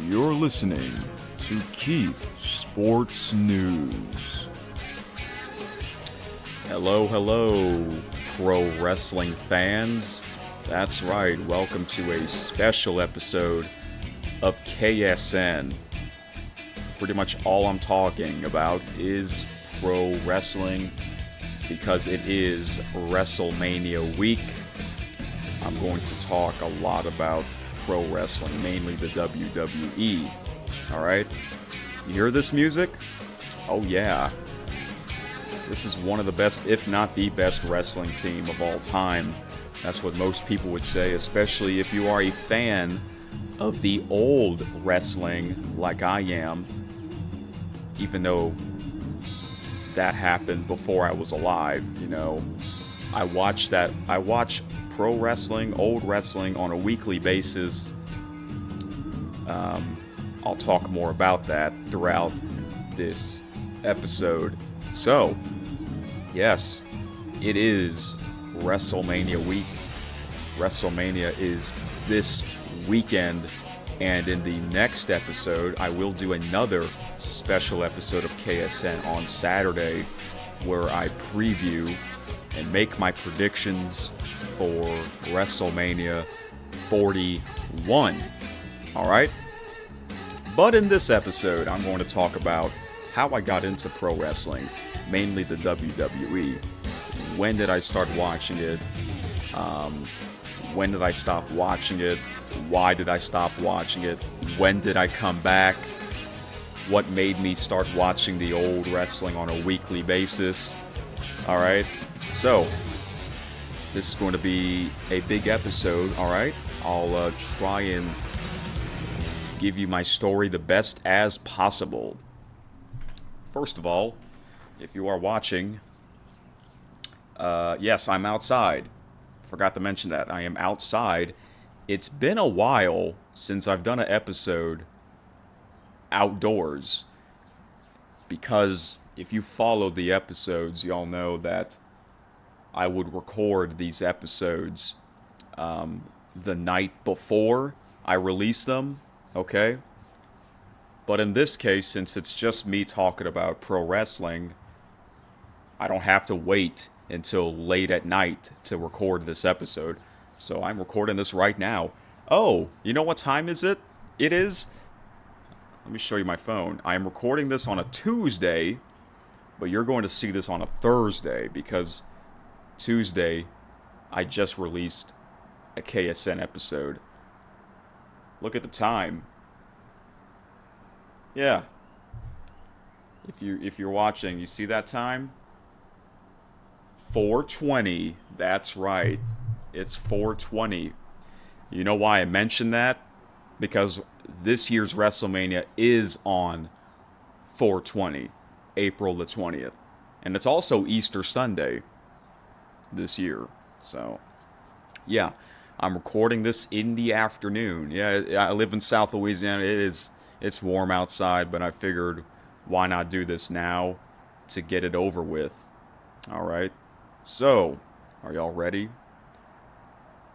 You're listening to Keith Sports News. Hello, pro wrestling fans. That's right, welcome to a special episode of KSN. Pretty much all I'm talking about is pro wrestling because it is WrestleMania week. I'm going to talk a lot about pro wrestling, mainly the WWE. Alright? You hear this music? Oh yeah. This is one of the best, if not the best, wrestling theme of all time. That's what most people would say, especially if you are a fan of the old wrestling like I am, even though that happened before I was alive, you know. I watch pro wrestling, old wrestling on a weekly basis. I'll talk more about that throughout this episode. So, yes, it is WrestleMania week. WrestleMania is this weekend, and in the next episode, I will do another special episode of KSN on Saturday where I preview and make my predictions for WrestleMania 41. Alright? But in this episode, I'm going to talk about how I got into pro wrestling, mainly the WWE. When did I start watching it? When did I stop watching it? Why did I stop watching it? When did I come back? What made me start watching the old wrestling on a weekly basis? Alright? So, this is going to be a big episode, alright? I'll try and give you my story the best as possible. First of all, if you are watching, yes, I'm outside. Forgot to mention that. I am outside. It's been a while since I've done an episode outdoors, because if you followed the episodes, y'all know that I would record these episodes the night before I release them, okay? But in this case, since it's just me talking about pro wrestling, I don't have to wait until late at night to record this episode. So I'm recording this right now. Oh, you know what time is it? It is... Let me show you my phone. I am recording this on a Tuesday, but you're going to see this on a Thursday because Tuesday I just released a KSN episode. Look at the time. Yeah. If you're watching, you see that time? 4:20. That's right. It's 4:20. You know why I mentioned that? Because this year's WrestleMania is on 4:20, April the 20th. And it's also Easter Sunday this year. So, yeah. I'm recording this in the afternoon. Yeah, I live in South Louisiana. It's warm outside, but I figured why not do this now to get it over with. All right. So, are y'all ready?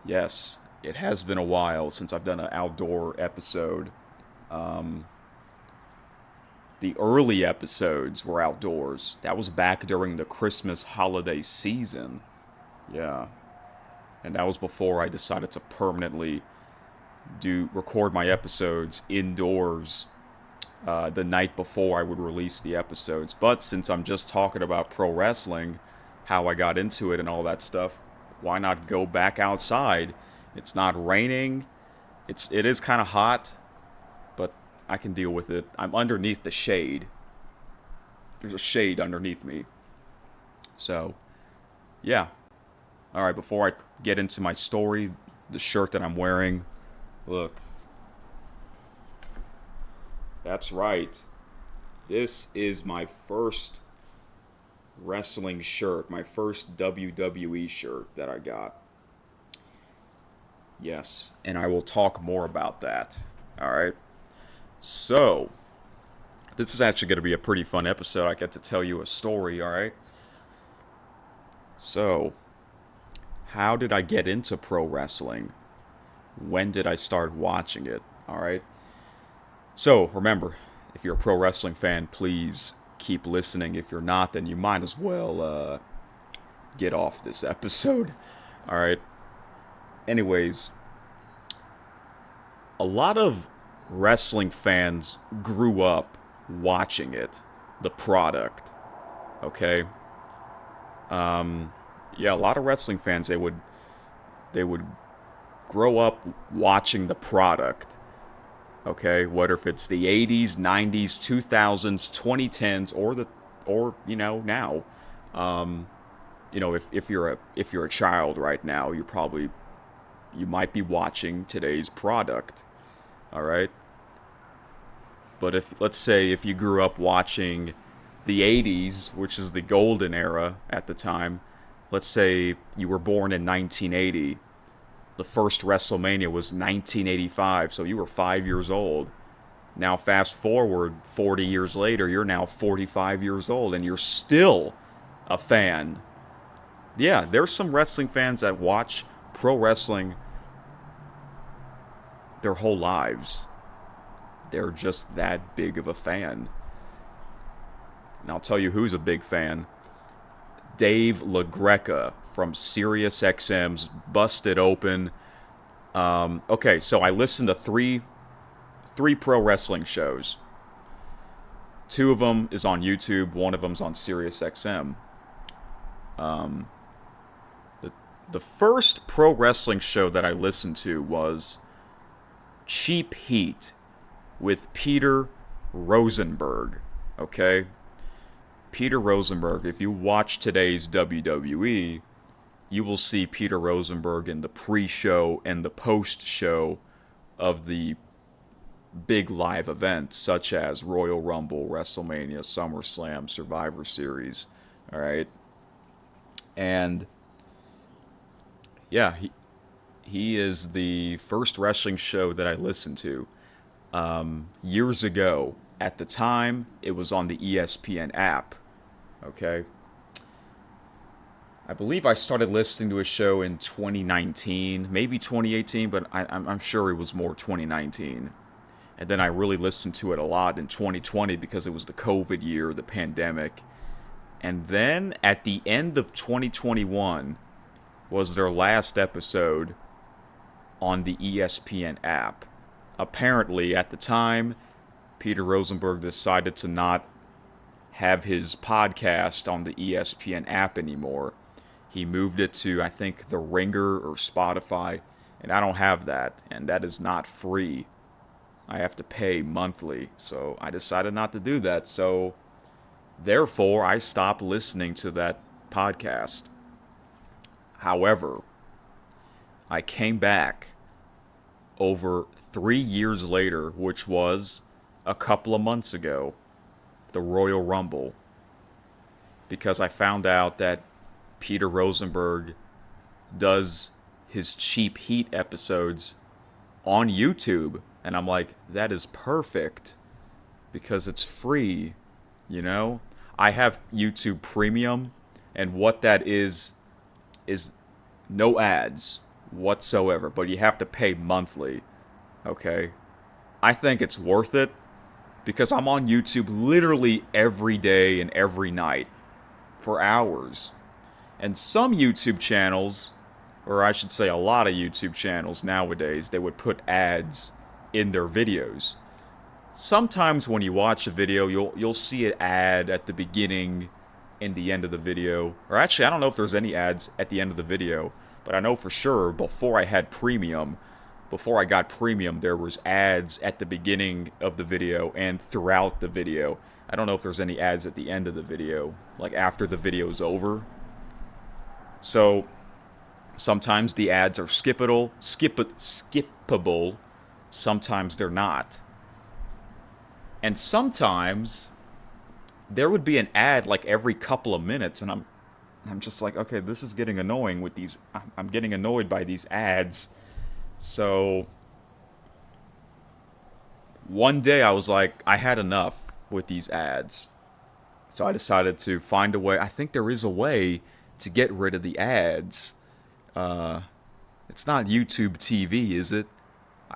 Yes, it has been a while since I've done an outdoor episode. The early episodes were outdoors. That was back during the Christmas holiday season. Yeah. And that was before I decided to permanently record my episodes indoors the night before I would release the episodes. But since I'm just talking about pro wrestling, how I got into it and all that stuff, why not go back outside? It's not raining. It is kind of hot, but I can deal with it. I'm underneath the shade. There's a shade underneath me. So, yeah. All right, before I get into my story, the shirt that I'm wearing, look. That's right. This is my first wrestling shirt, my first WWE shirt that I got. Yes, and I will talk more about that. All right. So, this is actually going to be a pretty fun episode. I get to tell you a story, all right? So, how did I get into pro wrestling? When did I start watching it? All right. So remember, if you're a pro wrestling fan, please keep listening. If you're not, then you might as well get off this episode. All right. Anyways, a lot of wrestling fans grew up watching it, the product. Okay. Yeah, a lot of wrestling fans they would grow up watching the product. Okay, whether if it's the 80s, 90s, 2000s, 2010s, or now. If you're a child right now, you might be watching today's product. All right. But if let's say if you grew up watching the 80s, which is the golden era at the time, let's say you were born in 1980. The first WrestleMania was 1985, so you were 5 years old. Now fast forward 40 years later, you're now 45 years old and you're still a fan. Yeah, there's some wrestling fans that watch pro wrestling their whole lives. They're just that big of a fan. And I'll tell you who's a big fan. Dave LaGreca from SiriusXM's Busted Open. Okay, so I listened to three pro wrestling shows. Two of them is on YouTube. One of them's on SiriusXM. The first pro wrestling show that I listened to was Cheap Heat with Peter Rosenberg. Okay? Peter Rosenberg, if you watch today's WWE, you will see Peter Rosenberg in the pre-show and the post-show of the big live events such as Royal Rumble, WrestleMania, SummerSlam, Survivor Series. All right? And yeah, he is the first wrestling show that I listened to years ago. At the time, it was on the ESPN app. Okay. I believe I started listening to a show in 2019, maybe 2018, but I'm sure it was more 2019. And then I really listened to it a lot in 2020 because it was the COVID year, the pandemic. And then at the end of 2021 was their last episode on the ESPN app. Apparently, at the time, Peter Rosenberg decided to not have his podcast on the ESPN app anymore. He moved it to, I think, The Ringer or Spotify, and I don't have that, and that is not free. I have to pay monthly, so I decided not to do that. So, therefore, I stopped listening to that podcast. However, I came back over 3 years later, which was a couple of months ago, the Royal Rumble, because I found out that Peter Rosenberg does his Cheap Heat episodes on YouTube, and I'm like, that is perfect because it's free, you know? I have YouTube Premium, and what that is no ads whatsoever, but you have to pay monthly, okay? I think it's worth it because I'm on YouTube literally every day and every night for hours. And some YouTube channels, or I should say a lot of YouTube channels nowadays, they would put ads in their videos. Sometimes when you watch a video, you'll see an ad at the beginning and the end of the video. Or actually, I don't know if there's any ads at the end of the video, but I know for sure before I got premium, there was ads at the beginning of the video and throughout the video. I don't know if there's any ads at the end of the video, like after the video's over. So sometimes the ads are skippable. Sometimes they're not. And sometimes there would be an ad like every couple of minutes, and I'm just like, okay, this is getting annoying with these. I'm getting annoyed by these ads. So one day I was like, I had enough with these ads. So I decided to find a way. I think there is a way to get rid of the ads. It's not YouTube TV, is it?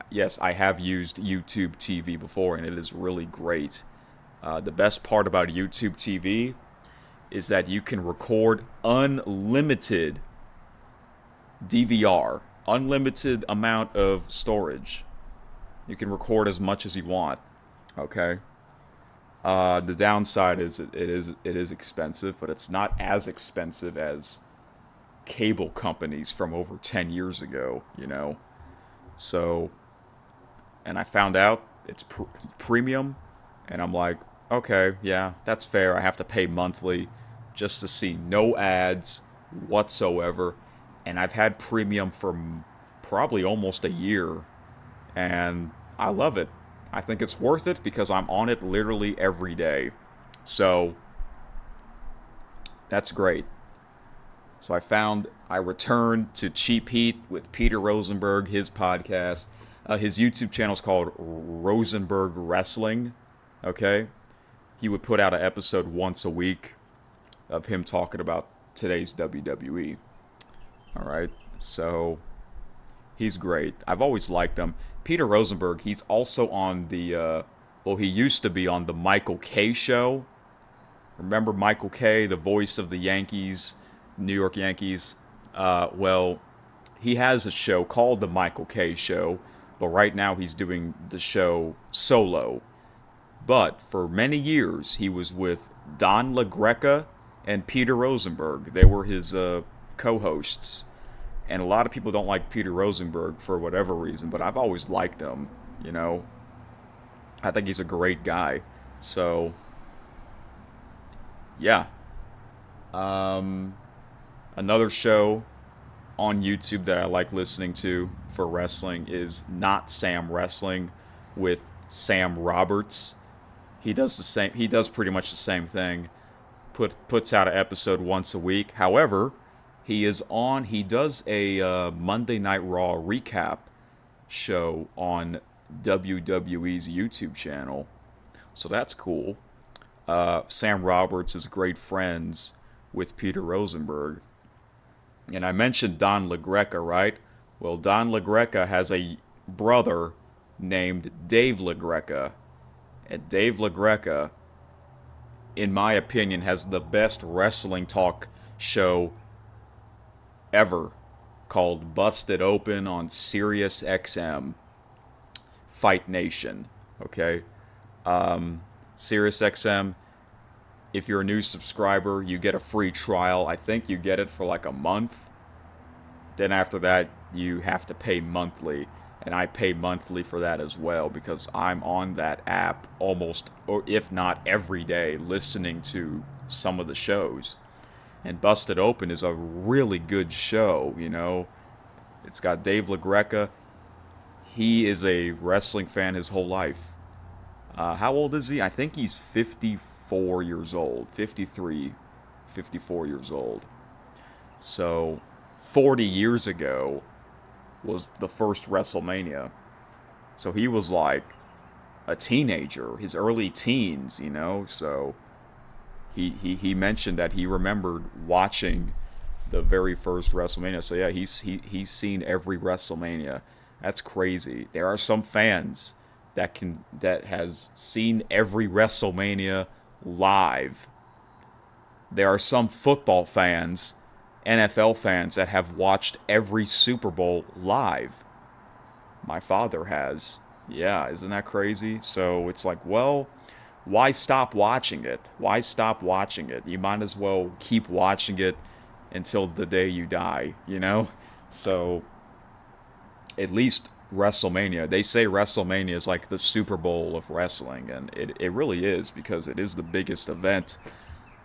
Yes, I have used YouTube TV before, and it is really great. The best part about YouTube TV is that you can record unlimited DVR, unlimited amount of storage. You can record as much as you want. Okay. The downside is it is expensive, but it's not as expensive as cable companies from over 10 years ago. So, and I found out it's premium, and I'm like, okay, yeah, that's fair. I have to pay monthly just to see no ads whatsoever, and I've had premium for probably almost a year, and I love it. I think it's worth it because I'm on it literally every day. So that's great. So I returned to Cheap Heat with Peter Rosenberg, his podcast. His YouTube channel is called Rosenberg Wrestling. Okay. He would put out an episode once a week of him talking about today's WWE. All right. So he's great. I've always liked him. Peter Rosenberg, he's also on he used to be on the Michael Kay show. Remember Michael Kay, the voice of the Yankees, New York Yankees? He has a show called The Michael Kay Show, but right now he's doing the show solo. But for many years, he was with Don LaGreca and Peter Rosenberg. They were his co-hosts. And a lot of people don't like Peter Rosenberg for whatever reason, but I've always liked him, I think he's a great guy. So, yeah. Another show on YouTube that I like listening to for wrestling is Not Sam Wrestling with Sam Roberts. He does pretty much the same thing. Puts out an episode once a week. However, he does a Monday Night Raw recap show on WWE's YouTube channel. So that's cool. Sam Roberts is great friends with Peter Rosenberg. And I mentioned Don LaGreca, right? Well, Don LaGreca has a brother named Dave LaGreca. And Dave LaGreca, in my opinion, has the best wrestling talk show ever, called Busted Open on Sirius XM. Fight Nation. Okay? Sirius XM, if you're a new subscriber, you get a free trial. I think you get it for like a month. Then after that, you have to pay monthly. And I pay monthly for that as well because I'm on that app almost, or if not every day, listening to some of the shows. And Busted Open is a really good show, It's got Dave LaGreca. He is a wrestling fan his whole life. How old is he? I think he's 54 years old. 53, 54 years old. So, 40 years ago was the first WrestleMania. So he was like a teenager, his early teens, So he mentioned that he remembered watching the very first WrestleMania. So yeah, he's seen every WrestleMania. That's crazy. There are some fans that has seen every WrestleMania live. There are some football fans, NFL fans, that have watched every Super Bowl live. My father has. Yeah, isn't that crazy? So it's like, well, why stop watching it? Why stop watching it? You might as well keep watching it until the day you die, So at least WrestleMania, they say WrestleMania is like the Super Bowl of wrestling, and it really is, because it is the biggest event,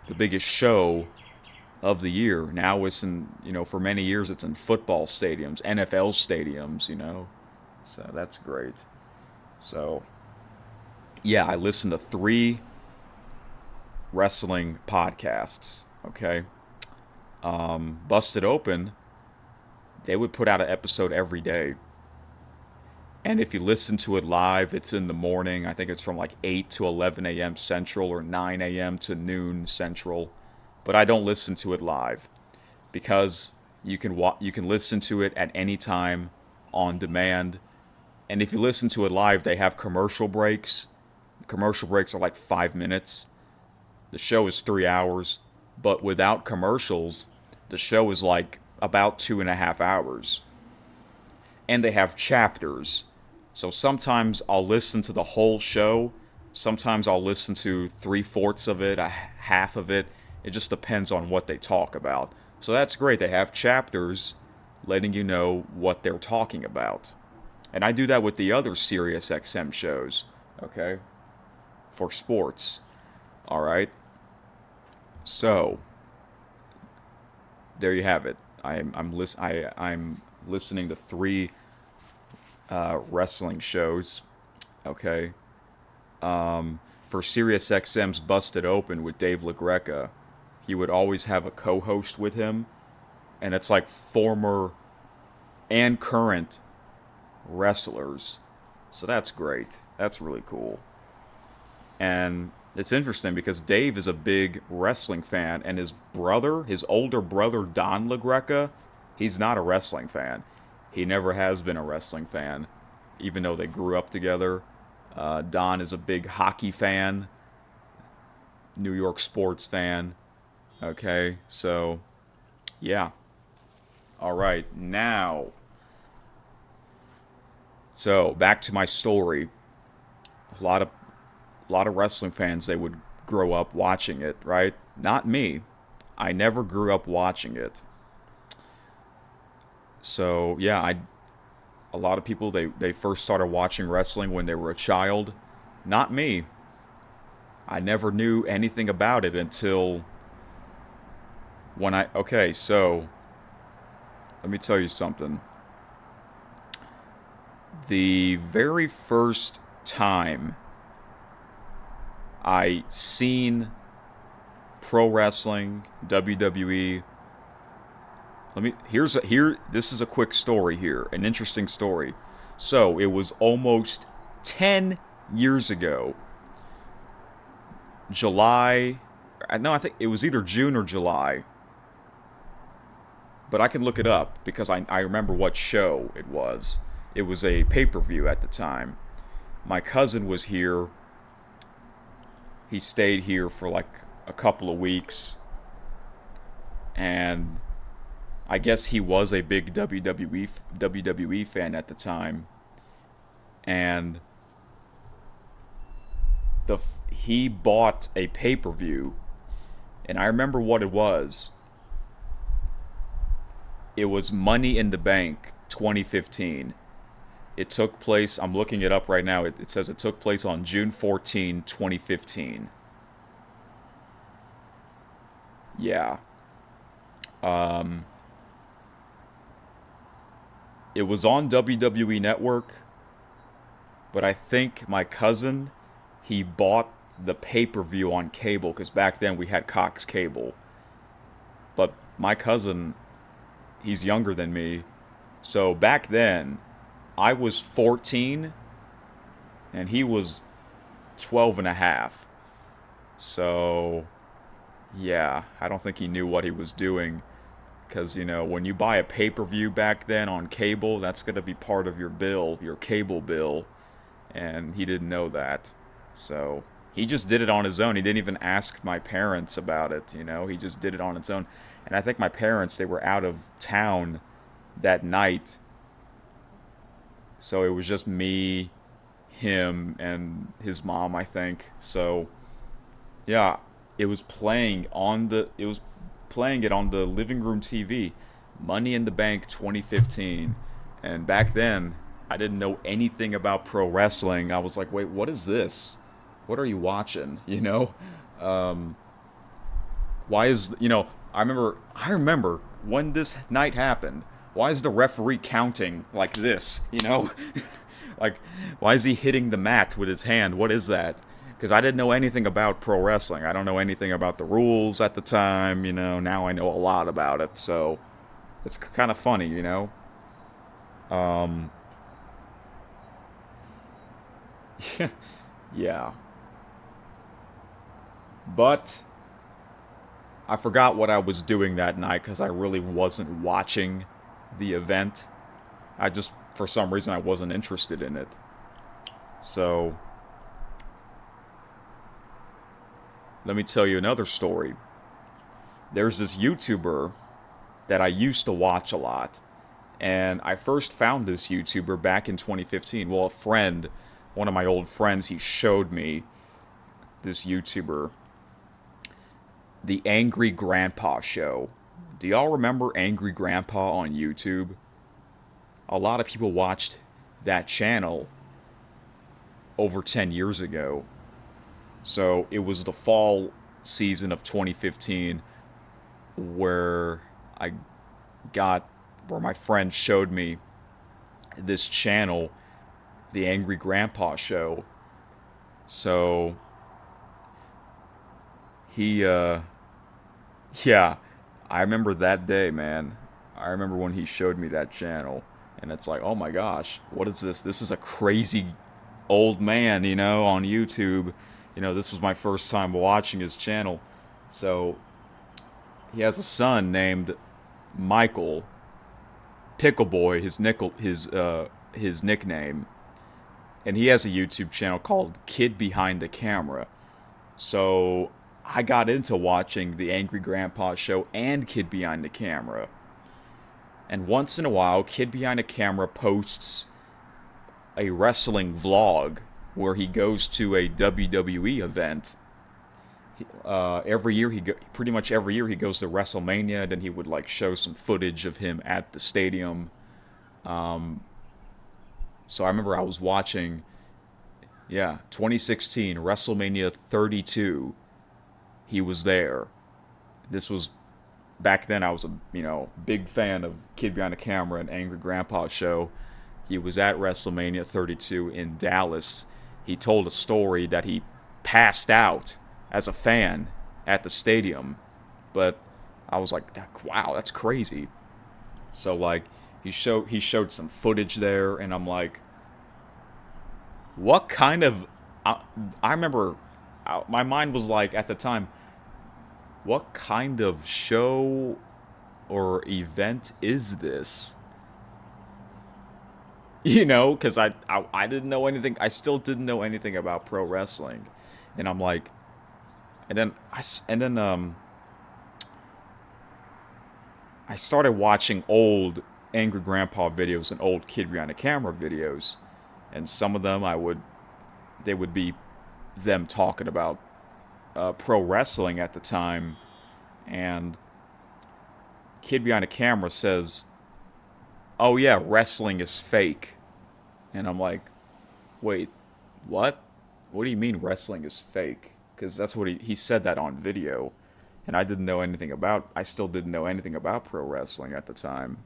the biggest show of the year. Now it's in, for many years it's in football stadiums, NFL stadiums, So that's great. So, yeah, I listen to 3 wrestling podcasts, okay? Busted Open, they would put out an episode every day. And if you listen to it live, it's in the morning. I think it's from like 8 to 11 a.m. Central or 9 a.m. to noon Central. But I don't listen to it live because you can listen to it at any time on demand. And if you listen to it live, they have commercial breaks. Commercial breaks are like 5 minutes. The show is 3 hours, but without commercials, the show is like about 2.5 hours. And they have chapters. So sometimes I'll listen to the whole show. Sometimes I'll listen to three-fourths of it, a half of it. It just depends on what they talk about. So that's great. They have chapters letting you know what they're talking about. And I do that with the other Sirius XM shows, okay? For sports. All right? So, there you have it. I'm listening to three wrestling shows, okay? For Sirius XM's Busted Open with Dave LaGreca, he would always have a co-host with him, and it's like former and current wrestlers. So that's great. That's really cool. And it's interesting because Dave is a big wrestling fan, and his brother, his older brother Don LaGreca, he's not a wrestling fan. He never has been a wrestling fan, even though they grew up together. Don is a big hockey fan, New York sports fan. Okay, so yeah. All right, now. So back to my story. A lot of wrestling fans, they would grow up watching it, right? Not me. I never grew up watching it. So yeah, a lot of people, they first started watching wrestling when they were a child. Not me. I never knew anything about it until okay, so let me tell you something. The very first time I seen pro wrestling, WWE. This is a quick story here, an interesting story. So, it was almost 10 years ago. I think it was either June or July. But I can look it up because I remember what show it was. It was a pay-per-view at the time. My cousin was here. He stayed here for like a couple of weeks. And I guess he was a big WWE fan at the time. And he bought a pay-per-view. And I remember what it was. It was Money in the Bank 2015. It took place, I'm looking it up right now, it says it took place on June 14, 2015. Yeah. It was on WWE Network, but I think my cousin, he bought the pay-per-view on cable, because back then we had Cox Cable. But my cousin, he's younger than me, so back then, I was 14, and he was 12 and a half. So, yeah, I don't think he knew what he was doing. Because, when you buy a pay-per-view back then on cable, that's going to be part of your bill, your cable bill. And he didn't know that. So, he just did it on his own. He didn't even ask my parents about it, He just did it on its own. And I think my parents, they were out of town that night. So it was just me, him, and his mom, I think. So, yeah, it was playing it on the living room TV. Money in the Bank 2015. And back then, I didn't know anything about pro wrestling. I was like, wait, what is this? What are you watching? Why is, I remember when this night happened. Why is the referee counting like this, Like, why is he hitting the mat with his hand? What is that? Because I didn't know anything about pro wrestling. I don't know anything about the rules at the time, Now I know a lot about it, so it's kind of funny, Yeah. But I forgot what I was doing that night because I really wasn't watching the event. I just for some reason, I wasn't interested in it. So, let me tell you another story. There's this YouTuber that I used to watch a lot. And I first found this YouTuber back in 2015. Well, one of my old friends, he showed me this YouTuber, the Angry Grandpa Show. Do y'all remember Angry Grandpa on YouTube? A lot of people watched that channel over 10 years ago. So it was the fall season of 2015 where I got, where my friend showed me this channel, the Angry Grandpa Show. So he, yeah, I remember that day, man. I remember when he showed me that channel, and it's like, oh my gosh, what is this? This is a crazy old man, on YouTube. This was my first time watching his channel. So he has a son named Michael Pickleboy, his nickname, and he has a YouTube channel called Kid Behind the Camera. So I got into watching the Angry Grandpa Show and Kid Behind the Camera. And once in a while, Kid Behind the Camera posts a wrestling vlog where he goes to a WWE event. Every year pretty much every year he goes to WrestleMania. Then he would show some footage of him at the stadium. So I remember I was watching, 2016 WrestleMania 32. He was there. This was back then. I was a big fan of Kid Behind the Camera and Angry Grandpa Show. He was at WrestleMania 32 in Dallas. He told a story that he passed out as a fan at the stadium, but I was like, wow, that's crazy. So he showed some footage there, and I'm like, what kind of, I remember my mind was like at the time, what kind of show or event is this? Because I didn't know anything. I still didn't know anything about pro wrestling, and I'm like, and then I started watching old Angry Grandpa videos and old Kid Behind the Camera videos, and some of them they would be them talking about pro wrestling at the time, and Kid Behind the Camera says, oh yeah, wrestling is fake. And I'm like, wait, what? What do you mean wrestling is fake? Because that's what he said that on video. And I still didn't know anything about pro wrestling at the time.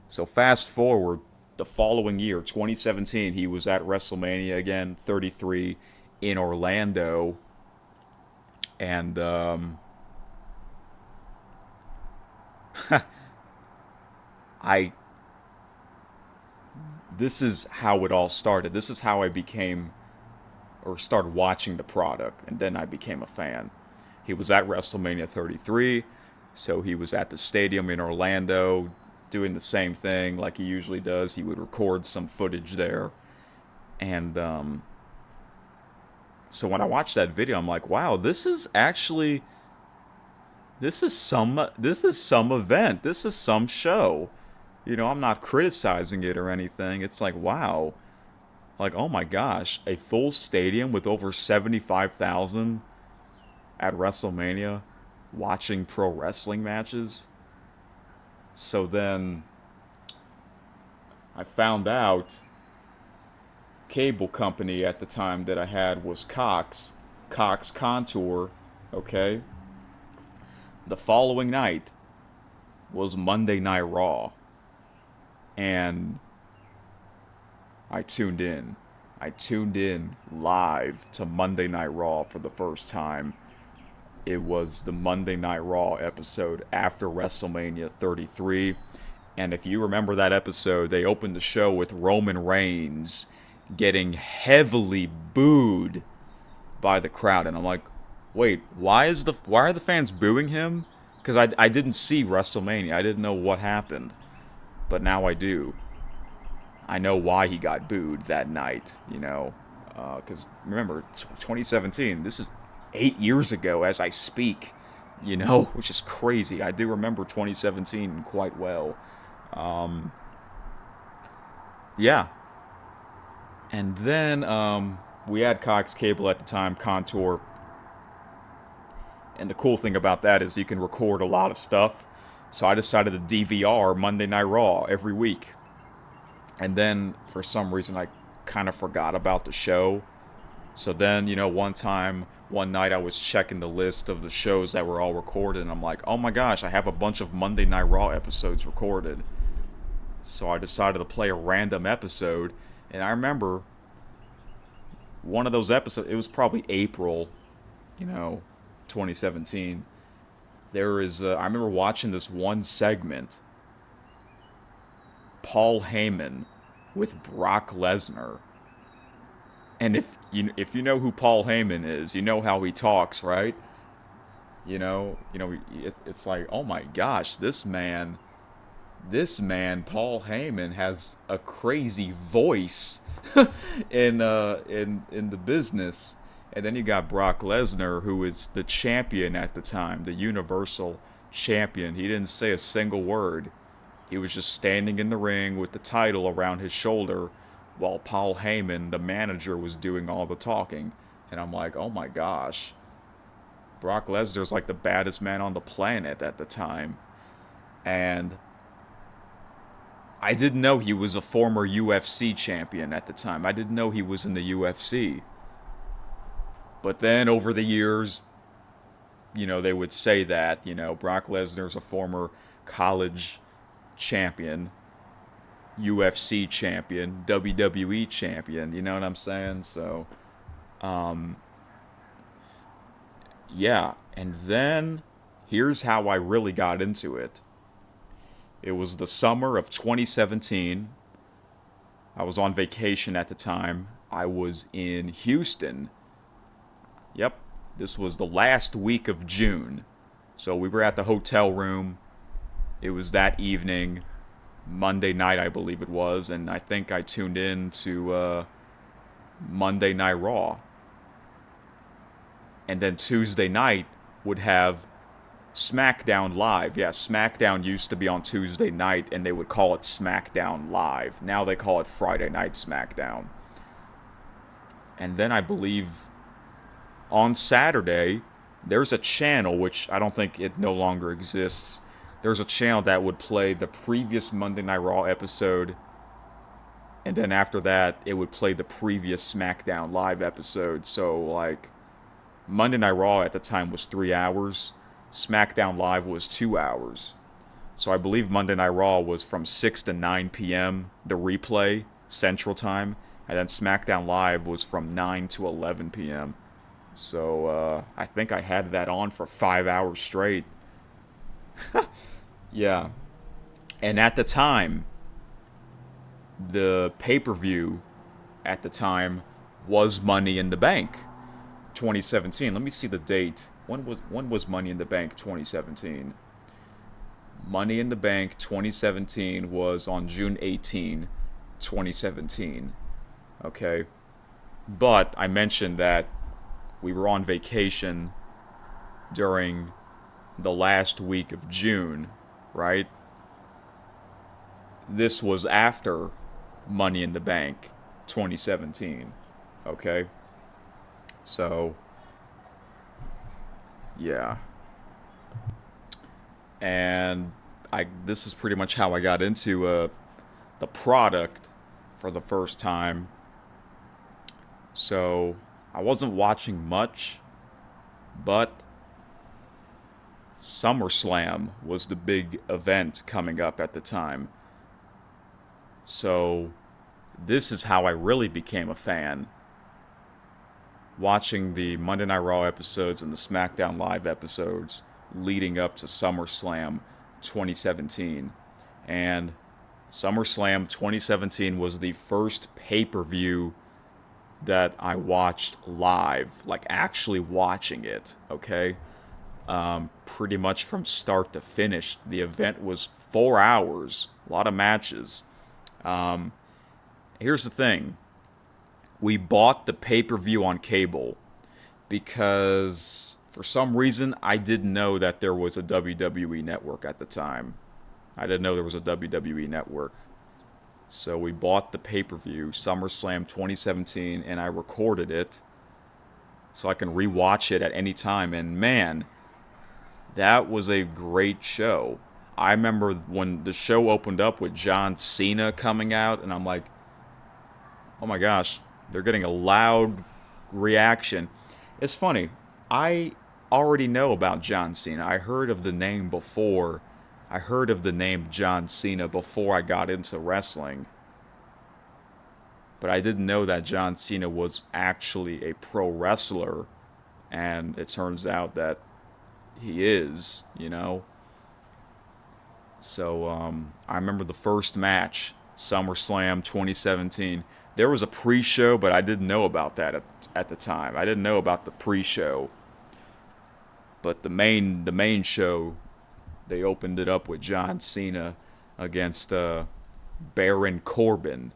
So fast forward, the following year, 2017, he was at WrestleMania again, 33, in Orlando. And, this is how it all started. This is how I started watching the product, and then I became a fan. He was at WrestleMania 33, so he was at the stadium in Orlando doing the same thing like he usually does. He would record some footage there, and so when I watched that video, I'm like, wow, this is some event. This is some show. I'm not criticizing it or anything. It's like, wow. Oh my gosh, a full stadium with over 75,000 at WrestleMania watching pro wrestling matches. So then I found out cable company at the time that I had was Cox Contour, okay? The following night was Monday Night Raw. And I tuned in. I tuned in live to Monday Night Raw for the first time. It was the Monday Night Raw episode after WrestleMania 33. And if you remember that episode, they opened the show with Roman Reigns getting heavily booed by the crowd. And I'm like, wait, why are the fans booing him? Because I didn't see WrestleMania. I didn't know what happened. But now I do. I know why he got booed that night, because remember, 2017, this is 8 years ago as I speak, which is crazy. I do remember 2017 quite well. Um, yeah. And then we had Cox Cable at the time, Contour. And the cool thing about that is you can record a lot of stuff. So I decided to DVR Monday Night Raw every week. And then for some reason I kind of forgot about the show. So then, one night I was checking the list of the shows that were all recorded, and I'm like, oh my gosh, I have a bunch of Monday Night Raw episodes recorded. So I decided to play a random episode, and I remember one of those episodes, it was probably April, you know, 2017. I remember watching this one segment, Paul Heyman with Brock Lesnar. And if you know who Paul Heyman is, you know how he talks, right? It's like, oh my gosh, this man, Paul Heyman, has a crazy voice in the business. And then you got Brock Lesnar, who is the champion at the time, the Universal Champion. He didn't say a single word. He was just standing in the ring with the title around his shoulder, while Paul Heyman, the manager, was doing all the talking. And I'm like, oh my gosh, Brock Lesnar's like the baddest man on the planet at the time. And I didn't know he was a former UFC champion at the time. I didn't know he was in the UFC. But then over the years, they would say that, Brock Lesnar's a former college champion, UFC champion, WWE champion, you know what I'm saying? So, um, yeah. And then here's how I really got into it. It was the summer of 2017. I was on vacation at the time. I was in Houston. Yep, this was the last week of June. So we were at the hotel room. It was that evening, Monday night, I believe it was, and I think I tuned in to Monday Night Raw. And then Tuesday night would have SmackDown Live. Yeah, SmackDown used to be on Tuesday night, and they would call it SmackDown Live. Now they call it Friday Night SmackDown. And then I believe on Saturday, there's a channel, which I don't think it no longer exists. There's a channel that would play the previous Monday Night Raw episode, and then after that, it would play the previous SmackDown Live episode. So, like, Monday Night Raw at the time was 3 hours. SmackDown Live was 2 hours. So I believe Monday Night Raw was from 6 to 9 p.m., the replay, Central Time. And then SmackDown Live was from 9 to 11 p.m. So I think I had that on for 5 hours straight. Yeah. And at the time, the pay-per-view at the time was Money in the Bank 2017. Let me see the date. When was Money in the Bank 2017? Money in the Bank 2017 was on June 18, 2017. Okay. But I mentioned that we were on vacation during the last week of June, right? This was after Money in the Bank 2017. Okay? So, yeah. And this is pretty much how I got into the product for the first time. So, I wasn't watching much, but SummerSlam was the big event coming up at the time. So, this is how I really became a fan. Watching the Monday Night Raw episodes and the SmackDown Live episodes leading up to SummerSlam 2017. And SummerSlam 2017 was the first pay-per-view that I watched live, like actually watching it, okay? Pretty much from start to finish. The event was 4 hours, a lot of matches. Um, Here's the thing. We bought the pay-per-view on cable because for some reason I didn't know that there was a WWE network at the time. I didn't know there was a WWE network. So we bought the pay-per-view, SummerSlam 2017, and I recorded it so I can rewatch it at any time. And man, that was a great show. I remember when the show opened up with John Cena coming out, and I'm like, oh my gosh, they're getting a loud reaction. It's funny. I already know about John Cena. I heard of the name before. I heard of the name John Cena before I got into wrestling. But I didn't know that John Cena was actually a pro wrestler. And it turns out that he is. So I remember the first match, SummerSlam 2017. There was a pre-show, but I didn't know about that at the time. I didn't know about the pre-show. But the main show, they opened it up with John Cena against Baron Corbin.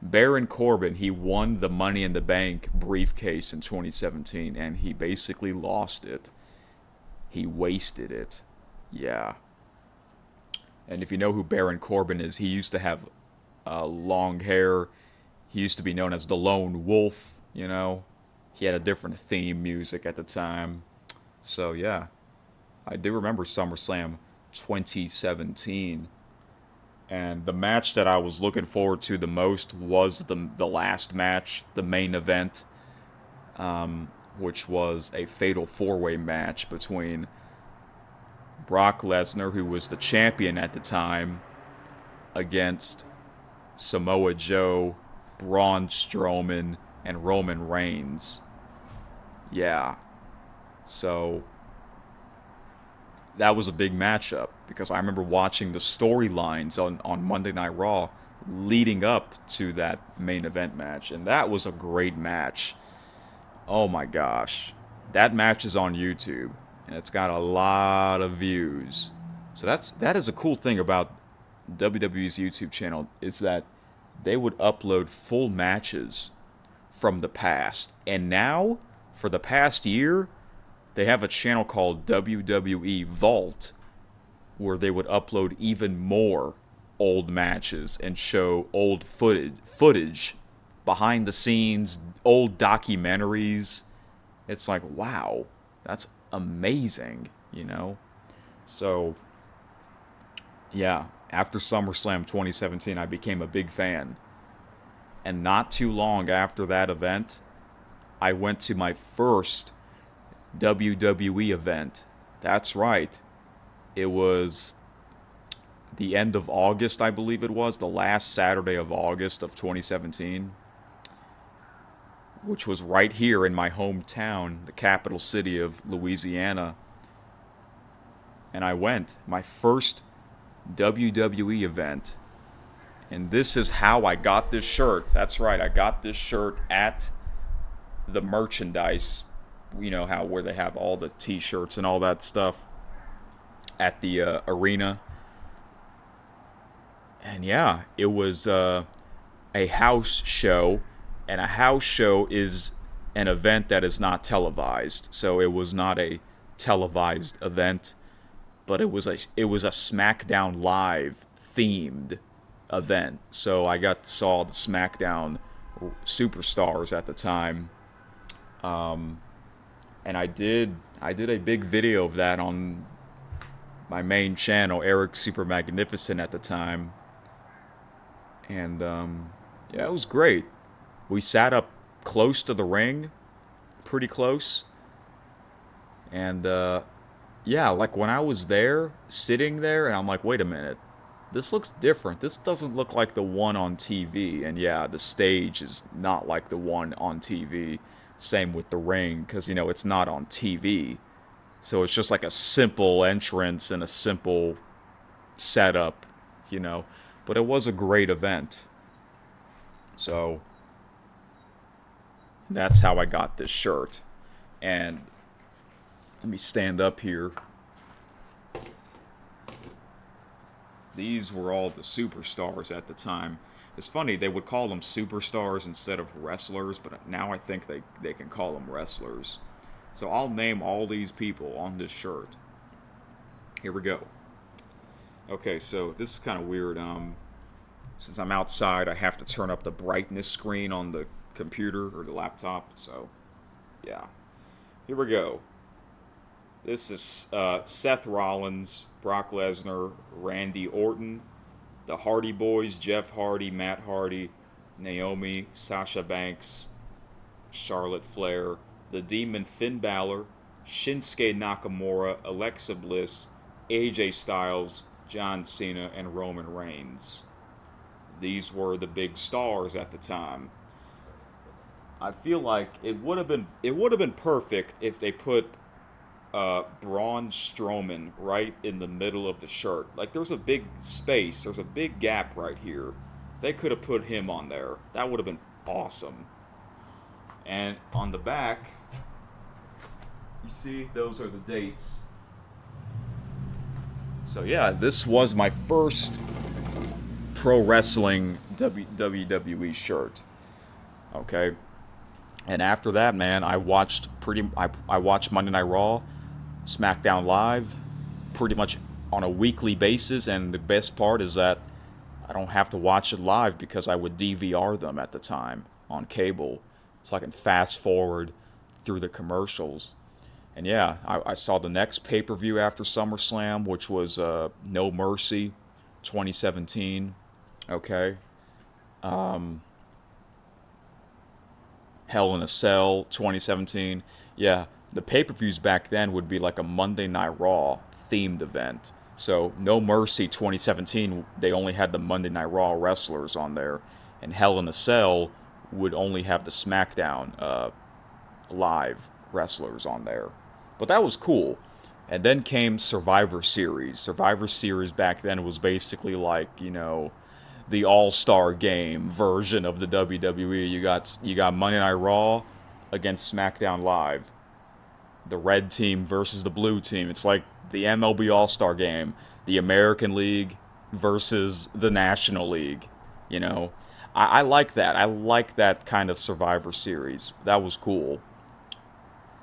Baron Corbin, he won the Money in the Bank briefcase in 2017, and he basically lost it. He wasted it. Yeah. And if you know who Baron Corbin is, he used to have long hair. He used to be known as the Lone Wolf. He had a different theme music at the time. So, yeah, I do remember SummerSlam 2017. And the match that I was looking forward to the most was the last match, the main event, which was a fatal four-way match between Brock Lesnar, who was the champion at the time, against Samoa Joe, Braun Strowman, and Roman Reigns. Yeah. So that was a big matchup because I remember watching the storylines on Monday Night Raw leading up to that main event match. And that was a great match. Oh my gosh. That match is on YouTube and it's got a lot of views. So that is a cool thing about WWE's YouTube channel is that they would upload full matches from the past. And now, for the past year, they have a channel called WWE Vault where they would upload even more old matches and show old footage behind the scenes, old documentaries. It's like, wow, that's amazing. So, yeah, after SummerSlam 2017, I became a big fan. And not too long after that event, I went to my first WWE event. That's right. It was the end of August, I believe it was, the last Saturday of August of 2017, which was right here in my hometown, the capital city of Louisiana. And I went, my first WWE event. And this is how I got this shirt. That's right, I got this shirt at the merchandise, how where they have all the t-shirts and all that stuff at the arena. And yeah, it was a house show, and a house show is an event that is not televised. So it was not a televised event, but it was a SmackDown Live themed event. So I saw the SmackDown superstars at the time. And I did a big video of that on my main channel, Eric Super Magnificent at the time. And yeah, it was great. We sat up close to the ring, pretty close. And yeah, like when I was there, sitting there, and I'm like, wait a minute, this looks different. This doesn't look like the one on TV. And yeah, the stage is not like the one on TV. Same with the ring, because, it's not on TV. So it's just like a simple entrance and a simple setup. But it was a great event. So that's how I got this shirt. And let me stand up here. These were all the superstars at the time. It's funny, they would call them superstars instead of wrestlers, but now I think they can call them wrestlers. So I'll name all these people on this shirt. Here we go. Okay, so this is kind of weird. Since I'm outside, I have to turn up the brightness screen on the computer or the laptop. So, yeah. Here we go. This is Seth Rollins, Brock Lesnar, Randy Orton, the Hardy Boys, Jeff Hardy, Matt Hardy, Naomi, Sasha Banks, Charlotte Flair, the Demon Finn Balor, Shinsuke Nakamura, Alexa Bliss, AJ Styles, John Cena, and Roman Reigns. These were the big stars at the time. I feel like it would have been perfect if they put Braun Strowman right in the middle of the shirt. Like there's a big space, there's a big gap right here. They could have put him on there. That would have been awesome. And on the back, you see, those are the dates. So yeah, this was my first pro wrestling WWE shirt. Okay. And after that, man, I watched I watched Monday Night Raw, SmackDown Live, pretty much on a weekly basis. And the best part is that I don't have to watch it live because I would DVR them at the time on cable, so I can fast forward through the commercials. And yeah, I saw the next pay-per-view after SummerSlam, which was No Mercy 2017. Okay. Hell in a Cell 2017. Yeah, the pay-per-views back then would be like a Monday Night Raw themed event. So No Mercy 2017, they only had the Monday Night Raw wrestlers on there, and Hell in a Cell would only have the SmackDown live wrestlers on there. But that was cool. And then came Survivor Series. Survivor Series back then was basically like, the All-Star Game version of the WWE. You got Monday Night Raw against SmackDown Live. The red team versus the blue team. It's like the MLB All-Star Game. The American League versus the National League. I like that. I like that kind of Survivor Series. That was cool.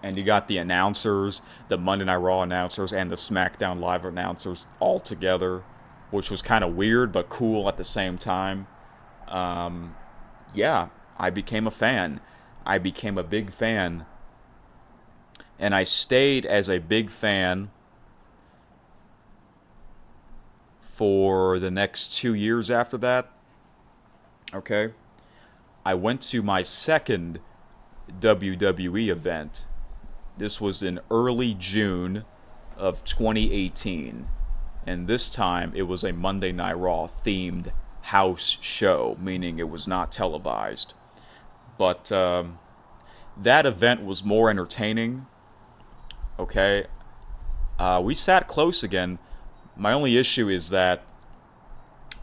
And you got the announcers, the Monday Night Raw announcers, and the SmackDown Live announcers all together, which was kind of weird but cool at the same time. Yeah, I became a fan. I became a big fan. And I stayed as a big fan for the next 2 years after that. Okay. I went to my second WWE event. This was in early June of 2018. And this time it was a Monday Night Raw themed house show, meaning it was not televised. But that event was more entertaining. Okay. We sat close again. My only issue is that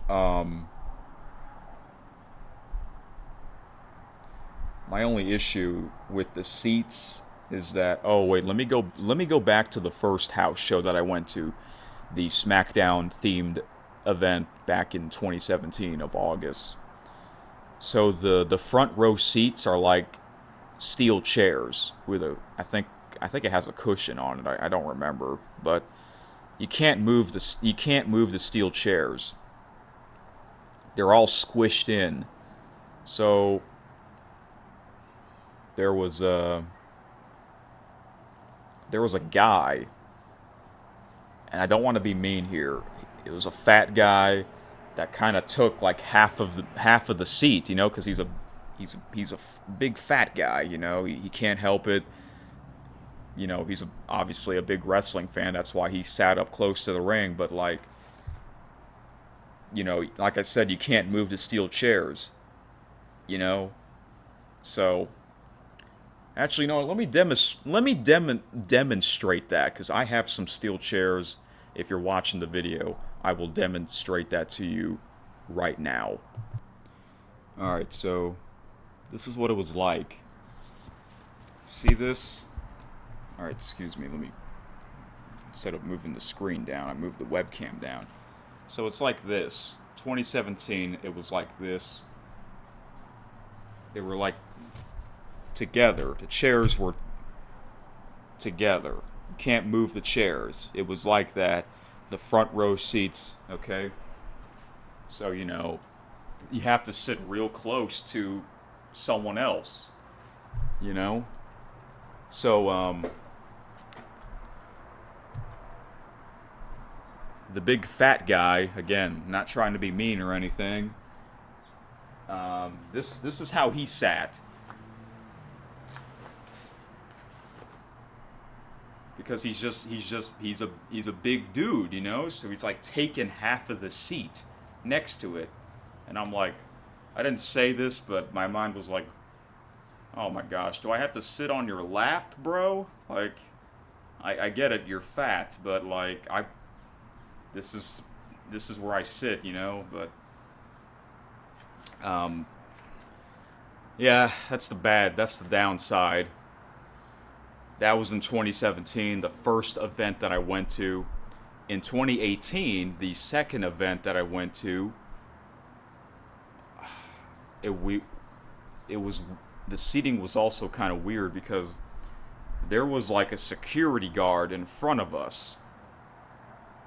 my only issue with the seats is that, oh wait, let me go back to the first house show that I went to, the SmackDown themed event back in 2017 of August. So the front row seats are like steel chairs with I think it has a cushion on it. I don't remember, but you can't move the steel chairs. They're all squished in. So there was a guy, and I don't want to be mean here. It was a fat guy that kind of took like half of the seat, because he's a big fat guy, he can't help it. He's obviously a big wrestling fan. That's why he sat up close to the ring. But like I said, you can't move the steel chairs. So actually, no. Let me demonstrate that, because I have some steel chairs. If you're watching the video, I will demonstrate that to you right now. All right, so this is what it was like. See this? All right, excuse me. Instead of moving the screen down, I moved the webcam down. So it's like this. 2017, it was like this. They were like together. The chairs were together. You can't move the chairs. It was like that. The front row seats, okay? So, you have to sit real close to someone else, you know? So, the big fat guy, again, not trying to be mean or anything, this is how he sat. Because he's a big dude, so he's like taking half of the seat next to it. And I'm like, I didn't say this, but my mind was like, oh my gosh, do I have to sit on your lap, bro? Like, I get it, you're fat, but like, this is where I sit, but yeah, that's the downside. That was in 2017, the first event that I went to. In 2018, the second event that I went to, it was the seating was also kind of weird because there was like a security guard in front of us.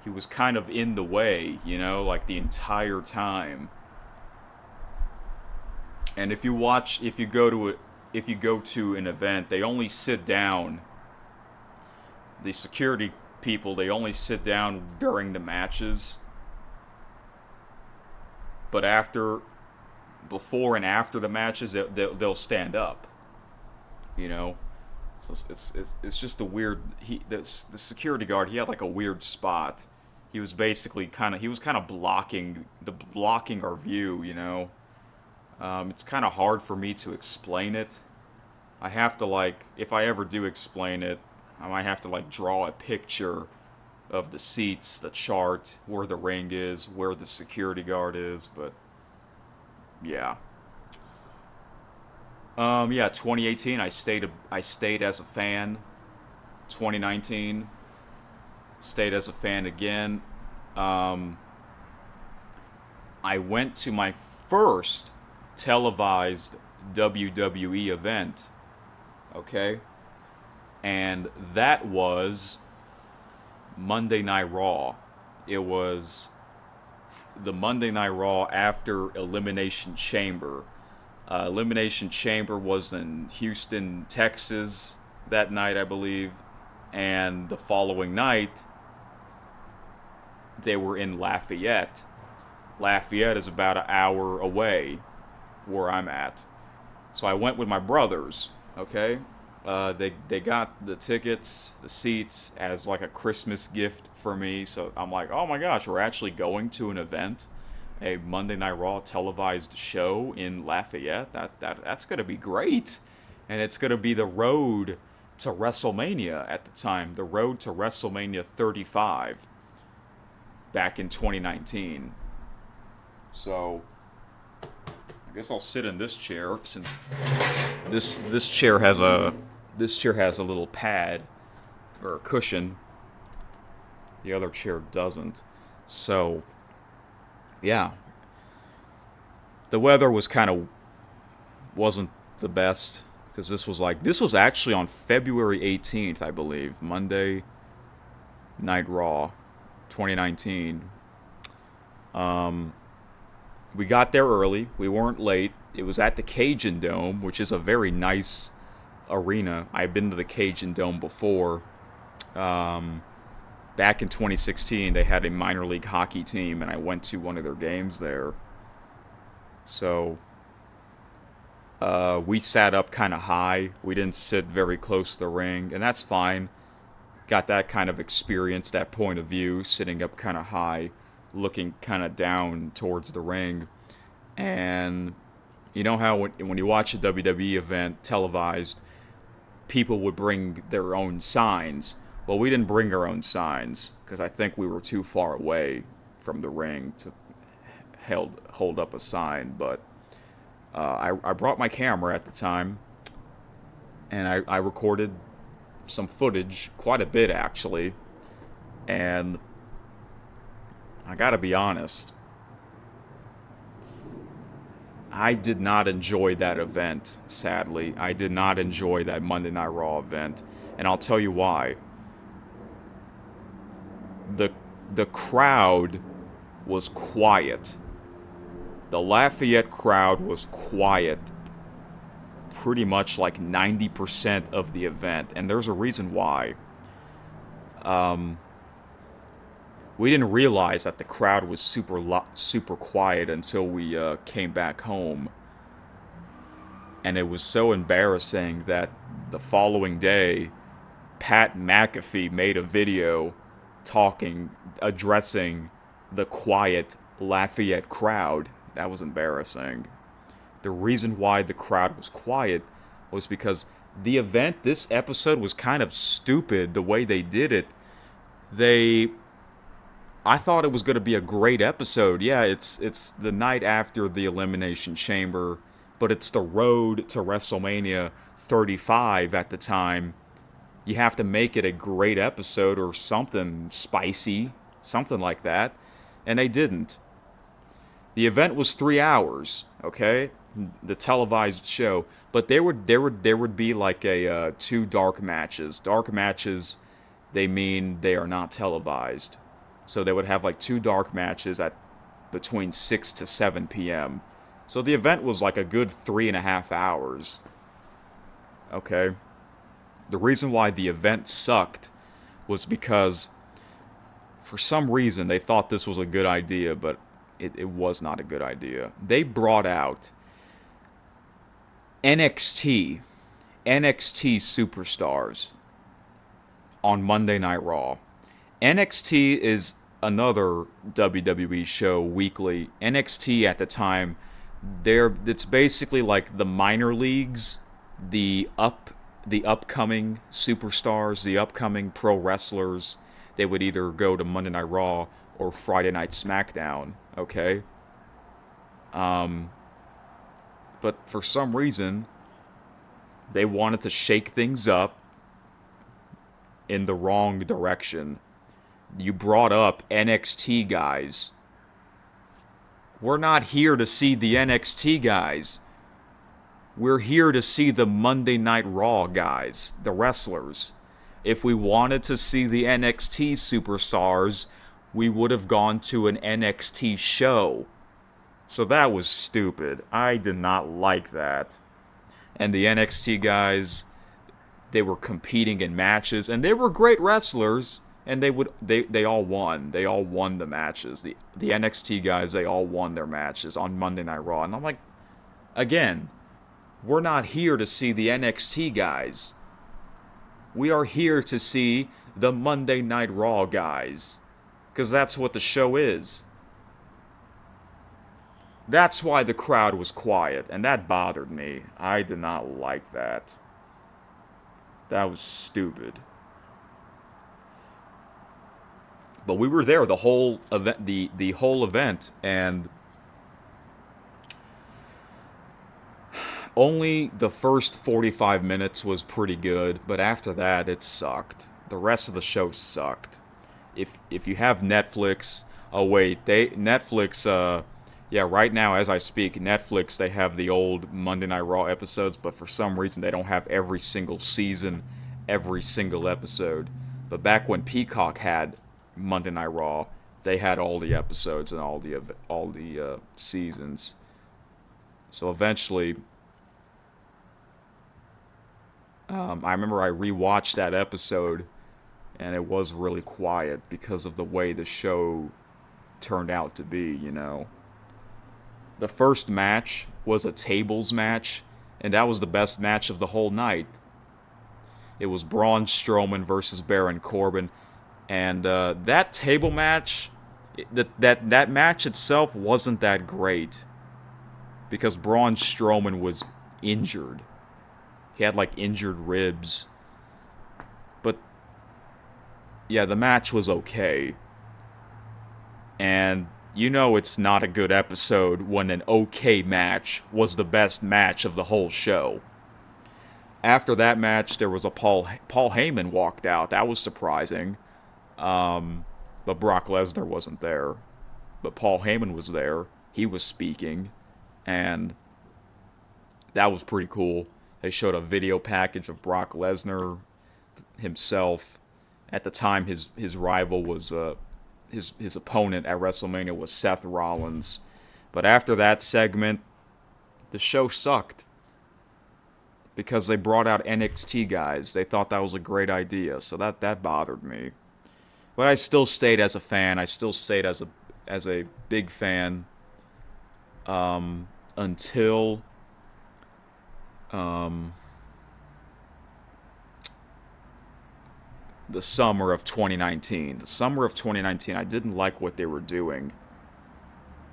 He was kind of in the way, like the entire time. And if you go to an event, they only sit down. The security people, they only sit down during the matches. But before and after the matches, they'll stand up. So it's just a weird. The security guard, he had like a weird spot. He was basically kind of blocking our view. It's kind of hard for me to explain it. I have to if I ever do explain it, I might have to draw a picture of the seats, the chart, where the ring is, where the security guard is, but yeah. 2018 I stayed as a fan. 2019 stayed as a fan again. I went to my first televised WWE event, okay? And that was Monday Night Raw. It was the Monday Night Raw after Elimination Chamber. Elimination Chamber was in Houston, Texas that night, I believe. And the following night, they were in Lafayette. Lafayette is about an hour away where I'm at. So I went with my brothers, okay? They got the tickets, the seats as like a Christmas gift for me. So I'm like, oh my gosh, we're actually going to an event, a Monday Night Raw televised show in Lafayette. That's gonna be great, and it's gonna be the road to WrestleMania at the time, the road to WrestleMania 35, back in 2019. So I guess I'll sit in this chair since this chair has a little pad or a cushion. The other chair doesn't. So yeah, the weather wasn't the best because this was actually on February 18th, I believe, Monday Night Raw 2019. We got there early. We weren't late. It was at the Cajun Dome, which is a very nice arena. I've been to the Cajun Dome before. Back in 2016, they had a minor league hockey team, and I went to one of their games there. So we sat up kind of high. We didn't sit very close to the ring, and that's fine. Got that kind of experience, that point of view, sitting up kind of high, looking kind of down towards the ring. And you know how when you watch a WWE event televised, people would bring their own signs. Well, we didn't bring our own signs because I think we were too far away from the ring to hold up a sign. But I brought my camera at the time, and I recorded some footage, quite a bit actually. And I gotta be honest, I did not enjoy that event, sadly. I did not enjoy that Monday Night Raw event, and I'll tell you why. The the crowd was quiet. The Lafayette crowd was quiet pretty much like 90% of the event, and there's a reason why. Um, we didn't realize that the crowd was super quiet until we came back home, and it was so embarrassing that the following day, Pat McAfee made a video addressing the quiet Lafayette crowd. That was embarrassing. The reason why the crowd was quiet was because this episode was kind of stupid the way they did it. I thought it was going to be a great episode. Yeah, it's the night after the Elimination Chamber, but it's the road to WrestleMania 35 at the time. You have to make it a great episode or something spicy, something like that, and they didn't. The event was 3 hours, okay, the televised show, but there would be like a two dark matches. Dark matches, they mean they are not televised, so they would have like two dark matches at between 6 to 7 p.m. So the event was like a good 3.5 hours. Okay. The reason why the event sucked was because for some reason they thought this was a good idea, but it was not a good idea. They brought out NXT superstars on Monday Night Raw. NXT is another WWE show weekly. NXT at the time, it's basically like the minor leagues, the upcoming superstars, the upcoming pro wrestlers. They would either go to Monday Night Raw or Friday Night SmackDown, okay? But for some reason, they wanted to shake things up in the wrong direction. You brought up NXT guys. We're not here to see the NXT guys. We're here to see the Monday Night Raw guys, the wrestlers. If we wanted to see the NXT superstars, we would have gone to an NXT show. So that was stupid. I did not like that. And the NXT guys, they were competing in matches, and they were great wrestlers, and they all won. They all won the matches. The NXT guys, they all won their matches on Monday Night Raw. And I'm like, again, we're not here to see the NXT guys. We are here to see the Monday Night Raw guys. Because that's what the show is. That's why the crowd was quiet, and that bothered me. I did not like that. That was stupid. But we were there the whole event, the whole event, and only the first 45 minutes was pretty good, but after that it sucked. The rest of the show sucked. If you have Netflix, oh wait, Netflix yeah, right now as I speak, Netflix, they have the old Monday Night Raw episodes, but for some reason they don't have every single season, every single episode. But back when Peacock had Monday Night Raw, they had all the episodes and all the seasons. So eventually, I remember I rewatched that episode, and it was really quiet because of the way the show turned out to be, you know. The first match was a tables match, and that was the best match of the whole night. It was Braun Strowman versus Baron Corbin, and that table match, that match itself wasn't that great because Braun Strowman was injured. He had like injured ribs. But yeah, the match was okay. And you know it's not a good episode when an okay match was the best match of the whole show. After that match, there was a Paul Heyman walked out. That was surprising. But Brock Lesnar wasn't there. But Paul Heyman was there. He was speaking. and that was pretty cool. They showed a video package of Brock Lesnar himself. At the time, his rival was his opponent at WrestleMania was Seth Rollins. But after that segment, the show sucked because they brought out NXT guys. They thought that was a great idea, so that bothered me. But I still stayed as a fan. I still stayed as a big fan until um, the summer of 2019. The summer of 2019, I didn't like what they were doing.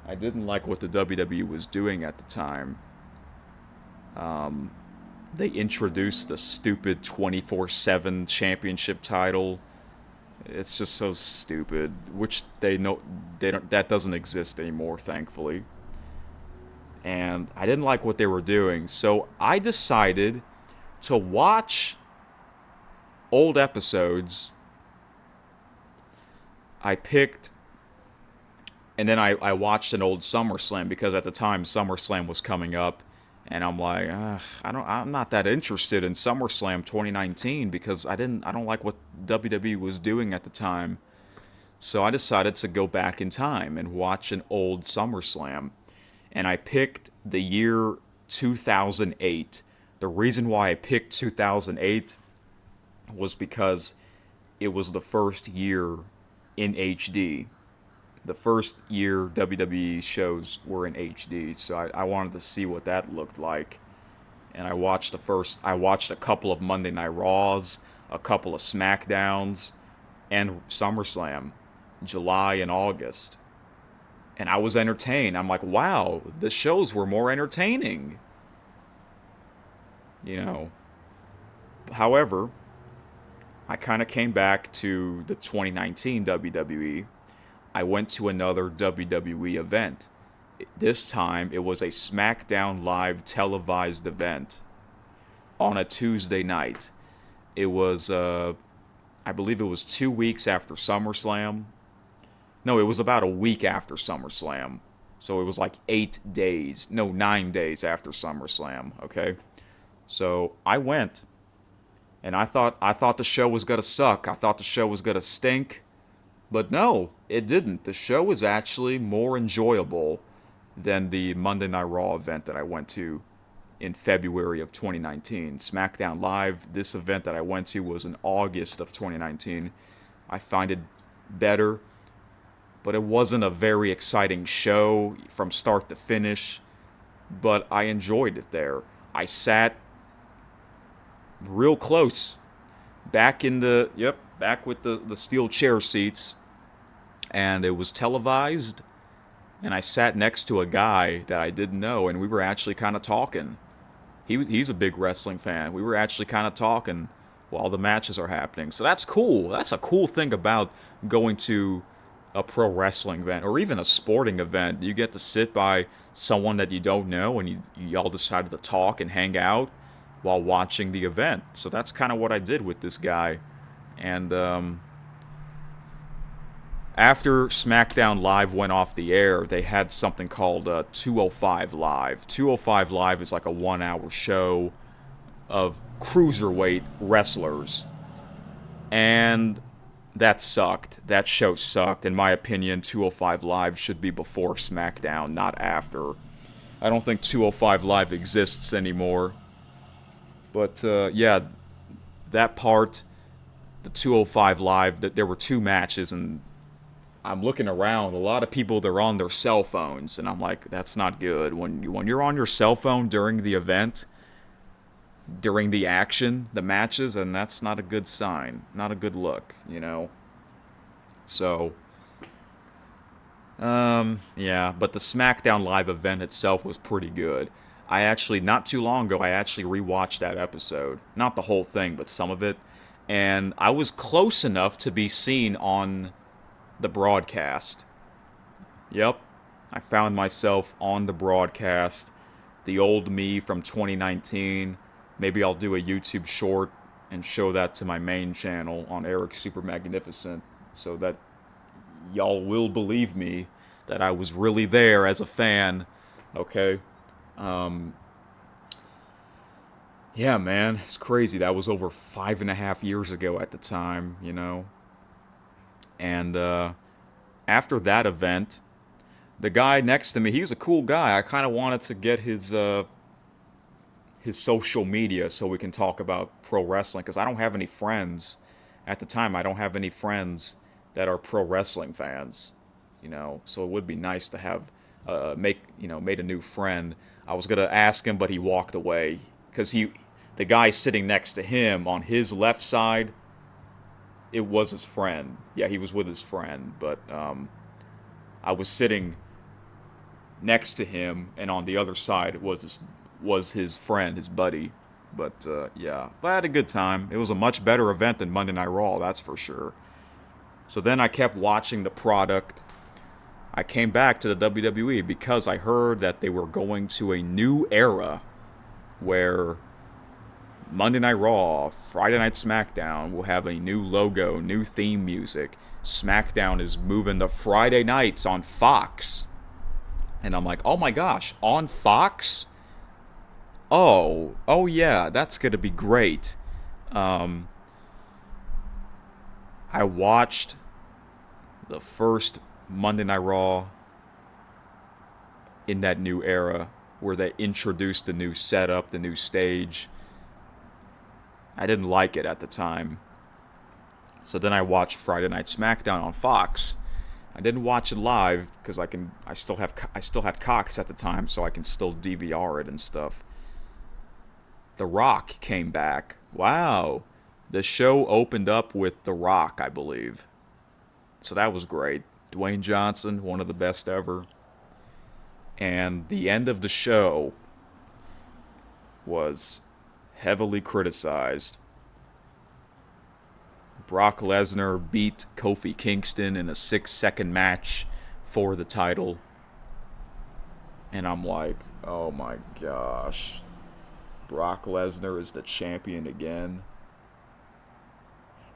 I didn't like what the WWE was doing at the time. They introduced the stupid 24/7 championship title. It's just so stupid, which they know they don't, that doesn't exist anymore, thankfully. And I didn't like what they were doing, so I decided to watch old episodes. I picked, and then I watched an old SummerSlam because at the time SummerSlam was coming up, and I'm like, I'm not that interested in SummerSlam 2019 because I don't like what WWE was doing at the time. So I decided to go back in time and watch an old SummerSlam, and I picked the year 2008. The reason why I picked 2008 was because it was the first year in HD. The first year WWE shows were in HD, so I wanted to see what that looked like. And I watched a couple of Monday Night Raws, a couple of SmackDowns, and SummerSlam, July and August. And I was entertained. I'm like, wow, the shows were more entertaining. You know. However, I kind of came back to the 2019 WWE. I went to another WWE event. This time, it was a SmackDown Live televised event on a Tuesday night. It was, I believe it was 2 weeks after SummerSlam. No, it was about a week after SummerSlam. So it was like 8 days, no, 9 days after SummerSlam, okay? So I went, and I thought the show was gonna suck. I thought the show was gonna stink. But no, it didn't. The show was actually more enjoyable than the Monday Night Raw event that I went to in February of 2019. SmackDown Live, this event that I went to was in August of 2019. I find it better, but it wasn't a very exciting show from start to finish, but I enjoyed it there. I sat real close, back with the steel chair seats, and it was televised, and I sat next to a guy that I didn't know, and we were actually kind of talking. He's a big wrestling fan. We were actually kind of talking while the matches are happening. So that's cool. That's a cool thing about going to a pro wrestling event or even a sporting event. You get to sit by someone that you don't know, and you all decided to talk and hang out while watching the event. So that's kind of what I did with this guy. And after SmackDown Live went off the air, they had something called 205 Live. 205 Live is like a 1 hour show of cruiserweight wrestlers. And that sucked. That show sucked. In my opinion, 205 Live should be before SmackDown, not after. I don't think 205 Live exists anymore. But yeah, that part, the 205 Live, there were two matches, and I'm looking around. A lot of people, they're on their cell phones, and I'm like, that's not good. When you're on your cell phone during the event, during the action, the matches, and that's not a good sign, not a good look, you know. So, yeah, but the SmackDown Live event itself was pretty good. I actually, not too long ago, I actually rewatched that episode. Not the whole thing, but some of it. And I was close enough to be seen on the broadcast. Yep, I found myself on the broadcast. The old me from 2019. Maybe I'll do a YouTube short and show that to my main channel on Eric Super Magnificent so that y'all will believe me that I was really there as a fan. Okay? Um, yeah, man, it's crazy. That was over 5.5 years ago at the time, you know. And after that event, the guy next to me, he was a cool guy. I kind of wanted to get his social media so we can talk about pro wrestling because I don't have any friends at the time. I don't have any friends that are pro wrestling fans, you know. So it would be nice to have made a new friend. I was gonna ask him, but he walked away because the guy sitting next to him on his left side, it was his friend. Yeah, he was with his friend, but I was sitting next to him, and on the other side was his friend, his buddy. But yeah, but I had a good time. It was a much better event than Monday Night Raw, that's for sure. So then I kept watching the product. I came back to the WWE because I heard that they were going to a new era where Monday Night Raw, Friday Night SmackDown will have a new logo, new theme music. SmackDown is moving to Friday nights on Fox. And I'm like, oh my gosh, on Fox? Oh yeah, that's gonna be great. Um, I watched the first Monday Night Raw in that new era where they introduced the new setup, the new stage. I didn't like it at the time. So then I watched Friday Night SmackDown on Fox. I didn't watch it live because I still had Cox at the time, so I can still DVR it and stuff. The Rock came back. Wow. The show opened up with The Rock, I believe. So that was great. Dwayne Johnson, one of the best ever. And the end of the show was heavily criticized. Brock Lesnar beat Kofi Kingston in a 6-second match for the title. And I'm like, oh my gosh. Brock Lesnar is the champion again.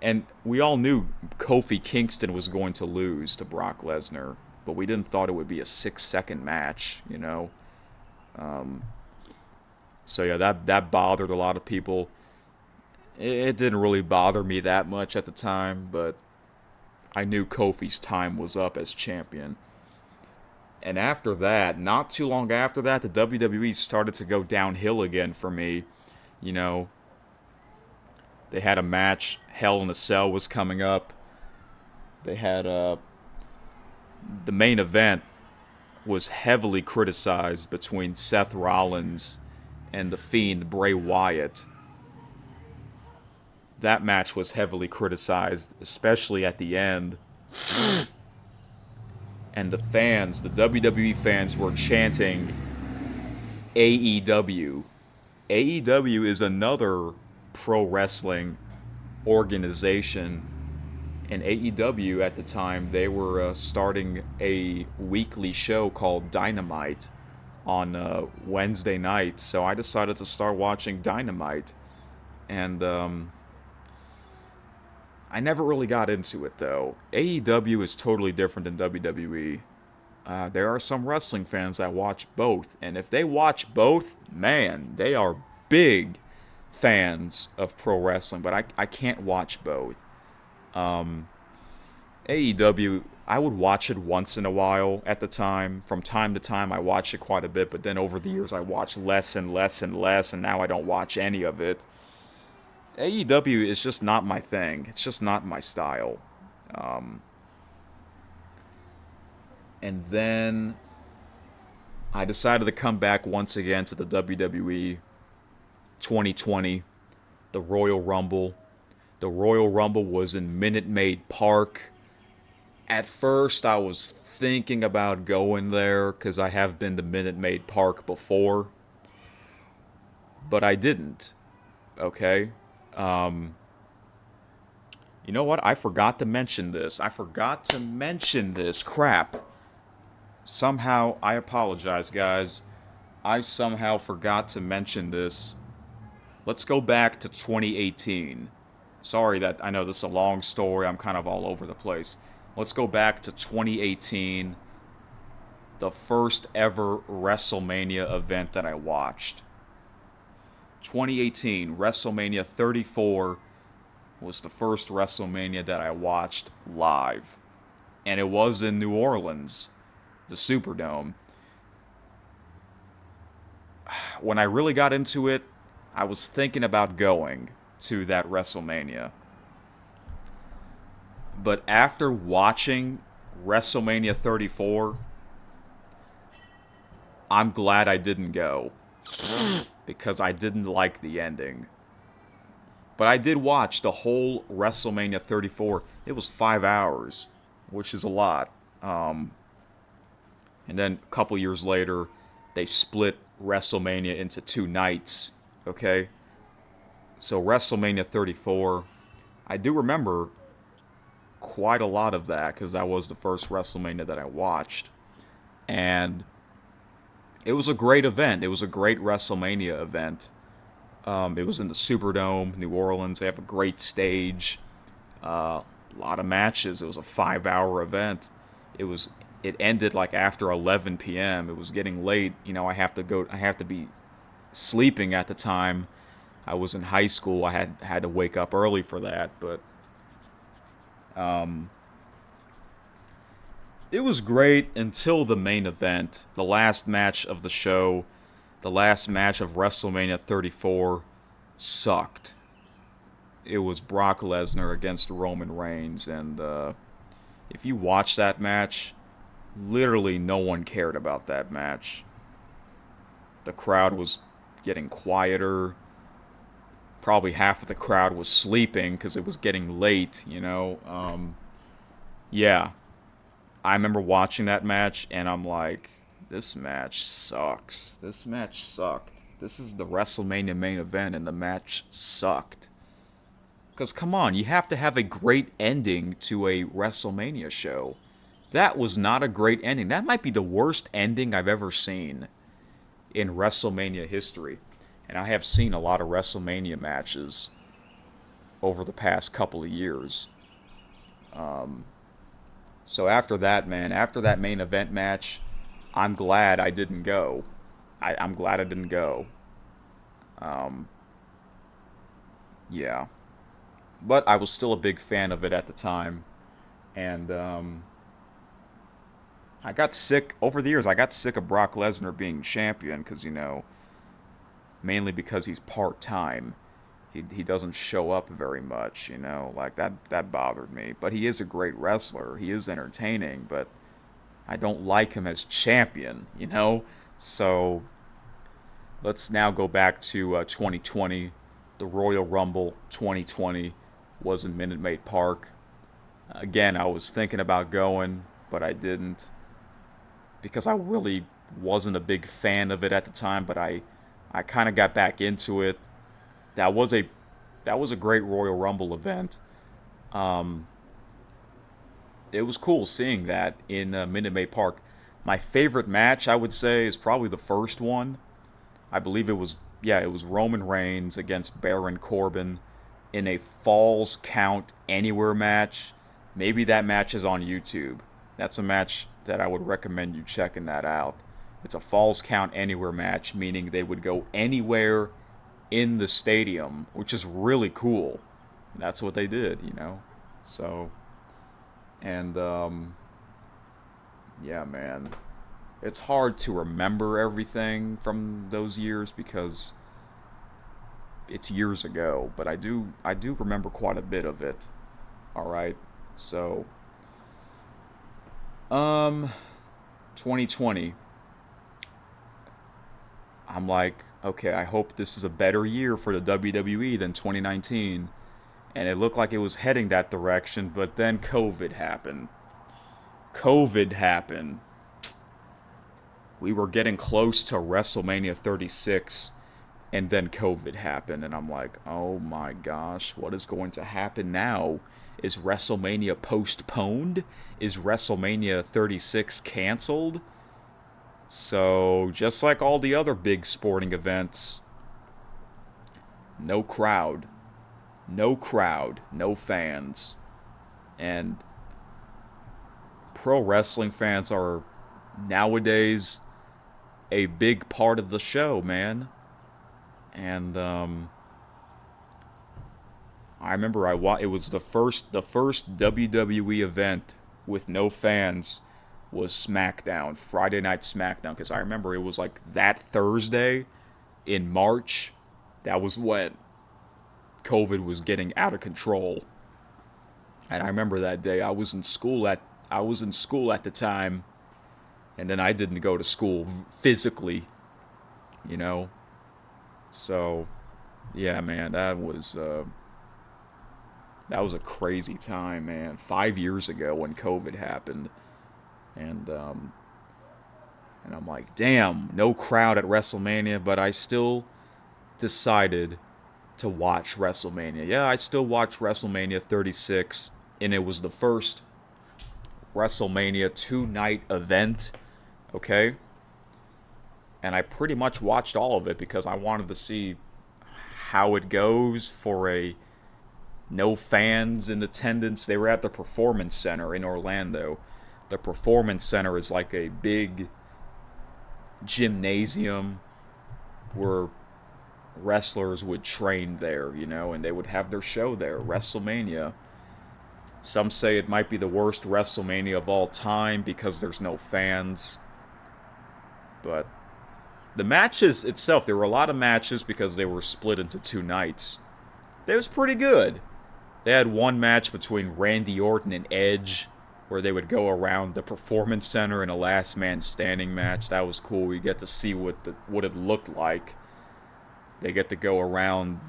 And we all knew Kofi Kingston was going to lose to Brock Lesnar, but we didn't thought it would be a 6-second match, you know. So yeah, that bothered a lot of people. It didn't really bother me that much at the time, but I knew Kofi's time was up as champion. And after that, not too long after that, the WWE started to go downhill again for me. You know, they had a match. Hell in a Cell was coming up. They had the main event was heavily criticized between Seth Rollins and the Fiend Bray Wyatt. That match was heavily criticized, especially at the end. And the fans, the WWE fans, were chanting AEW. AEW is another pro wrestling organization. And AEW at the time, they were starting a weekly show called Dynamite on Wednesday nights. So I decided to start watching Dynamite. And I never really got into it though. AEW is totally different than WWE. There are some wrestling fans that watch both, and if they watch both, man, they are big fans of pro wrestling. But I can't watch both. AEW, I would watch it once in a while at the time. From time to time, I watched it quite a bit, but then over the years, I watched less and less and less, and now I don't watch any of it. AEW is just not my thing. It's just not my style. And then I decided to come back once again to the WWE 2020, the Royal Rumble. The Royal Rumble was in Minute Maid Park. At first, I was thinking about going there because I have been to Minute Maid Park before, but I didn't. Okay? You know what? I forgot to mention this. Crap. Somehow, I apologize, guys. I somehow forgot to mention this. Let's go back to 2018. Sorry that I know this is a long story. I'm kind of all over the place. Let's go back to 2018. the first ever WrestleMania event that I watched. 2018, WrestleMania 34 was the first WrestleMania that I watched live. And it was in New Orleans, the Superdome. When I really got into it, I was thinking about going to that WrestleMania. But after watching WrestleMania 34, I'm glad I didn't go because I didn't like the ending. But I did watch the whole WrestleMania 34. It was 5 hours, which is a lot. And then a couple years later, they split WrestleMania into 2 nights. Okay? So WrestleMania 34, I do remember quite a lot of that because that was the first WrestleMania that I watched. And it was a great event. It was a great WrestleMania event. It was in the Superdome, New Orleans. They have a great stage. A lot of matches. It was a 5-hour event. It ended like after 11 p.m. It was getting late. You know, I have to be sleeping at the time. I was in high school. I had to wake up early for that, but it was great until the main event, the last match of the show, the last match of WrestleMania 34 sucked. It was Brock Lesnar against Roman Reigns, and if you watch that match, literally no one cared about that match. The crowd was getting quieter. Probably half of the crowd was sleeping because it was getting late, you know. Yeah, I remember watching that match, and I'm like, this match sucks. This match sucked. This is the WrestleMania main event, and the match sucked. Because, come on, you have to have a great ending to a WrestleMania show. That was not a great ending. That might be the worst ending I've ever seen in WrestleMania history. And I have seen a lot of WrestleMania matches over the past couple of years. So after that, man, after that main event match, I'm glad I didn't go. I'm glad I didn't go. Yeah. But I was still a big fan of it at the time. And I got sick, over the years, I got sick of Brock Lesnar being champion because, you know, mainly because he's part-time. He doesn't show up very much, you know, like that bothered me. But he is a great wrestler. He is entertaining, but I don't like him as champion, you know? So let's now go back to 2020. The Royal Rumble 2020 was in Minute Maid Park. Again, I was thinking about going, but I didn't because I really wasn't a big fan of it at the time, but I kind of got back into it. That was a great Royal Rumble event. It was cool seeing that in Minute Maid Park. My favorite match, I would say, is probably the first one. I believe it was Roman Reigns against Baron Corbin in a Falls Count Anywhere match. Maybe that match is on YouTube. That's a match that I would recommend you checking that out. It's a Falls Count Anywhere match, meaning they would go anywhere in the stadium, which is really cool. And that's what they did, you know. So, and yeah, man, it's hard to remember everything from those years because it's years ago. But I do remember quite a bit of it. All right, so 2020. I'm like, okay, I hope this is a better year for the WWE than 2019. And it looked like it was heading that direction, but then COVID happened. COVID happened. We were getting close to WrestleMania 36, and then COVID happened. And I'm like, oh my gosh, what is going to happen now? Is WrestleMania postponed? Is WrestleMania 36 canceled? So, just like all the other big sporting events, no crowd, no fans. And pro wrestling fans are nowadays a big part of the show, man. And I remember it was the first WWE event with no fans was SmackDown, Friday Night SmackDown, because I remember it was like that Thursday in March. That was when COVID was getting out of control. And I remember that day I was in school at the time, and then I didn't go to school physically, you know. So, yeah, man, that was a crazy time, man. 5 years ago when COVID happened, and and I'm like, damn, no crowd at WrestleMania, but I still decided to watch WrestleMania. Yeah, I still watched WrestleMania 36, and it was the first WrestleMania two-night event. Okay, and I pretty much watched all of it because I wanted to see how it goes for a no fans in attendance. They were at the Performance Center in Orlando. The Performance Center is like a big gymnasium where wrestlers would train there, and they would have their show there, WrestleMania. Some say it might be the worst WrestleMania of all time because there's no fans. But the matches itself, there were a lot of matches because they were split into two nights. It was pretty good. They had one match between Randy Orton and Edge where they would go around the Performance Center in a last man standing match. That was cool. You get to see what it looked like. They get to go around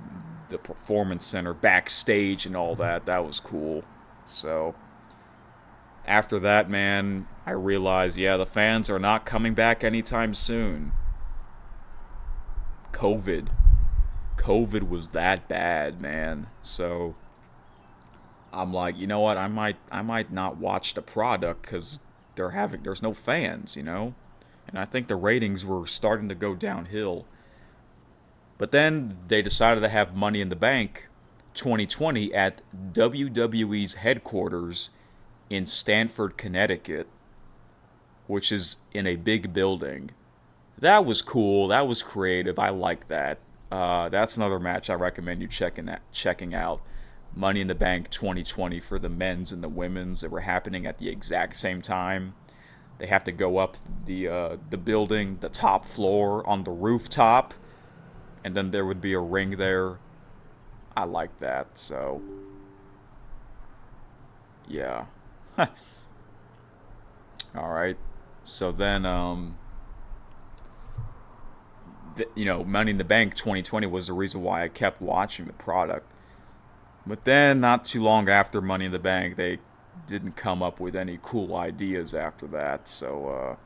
the Performance Center backstage and all that. That was cool. So after that, man, I realized, yeah, the fans are not coming back anytime soon. COVID. COVID was that bad, man. So I'm like, you know what? I might not watch the product because there's no fans, and I think the ratings were starting to go downhill. But then they decided to have Money in the Bank 2020 at WWE's headquarters in Stamford, Connecticut, which is in a big building. That was cool. That was creative. I like that. That's another match I recommend you checking out. Money in the Bank 2020 for the men's and the women's. They were happening at the exact same time. They have to go up the building, the top floor on the rooftop, and then there would be a ring there. I like that. So yeah. All right. So then Money in the Bank 2020 was the reason why I kept watching the product. But then, not too long after Money in the Bank, they didn't come up with any cool ideas after that. So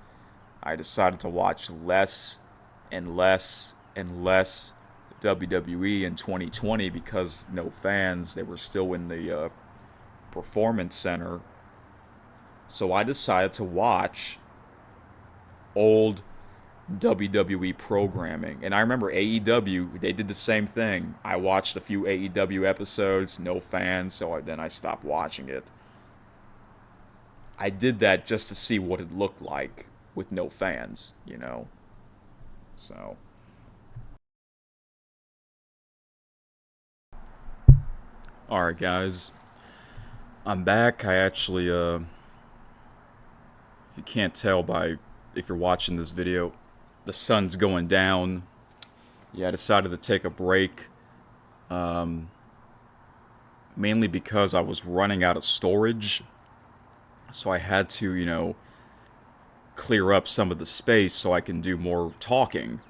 I decided to watch less and less and less WWE in 2020 because no fans. They were still in the Performance Center. So I decided to watch old WWE programming. And I remember AEW, they did the same thing. I watched a few AEW episodes, no fans, so then I stopped watching it. I did that just to see what it looked like with no fans. So, alright, guys. I'm back. I actually, if you can't tell if you're watching this video, the sun's going down. Yeah, I decided to take a break. Mainly because I was running out of storage. So I had to, clear up some of the space so I can do more talking.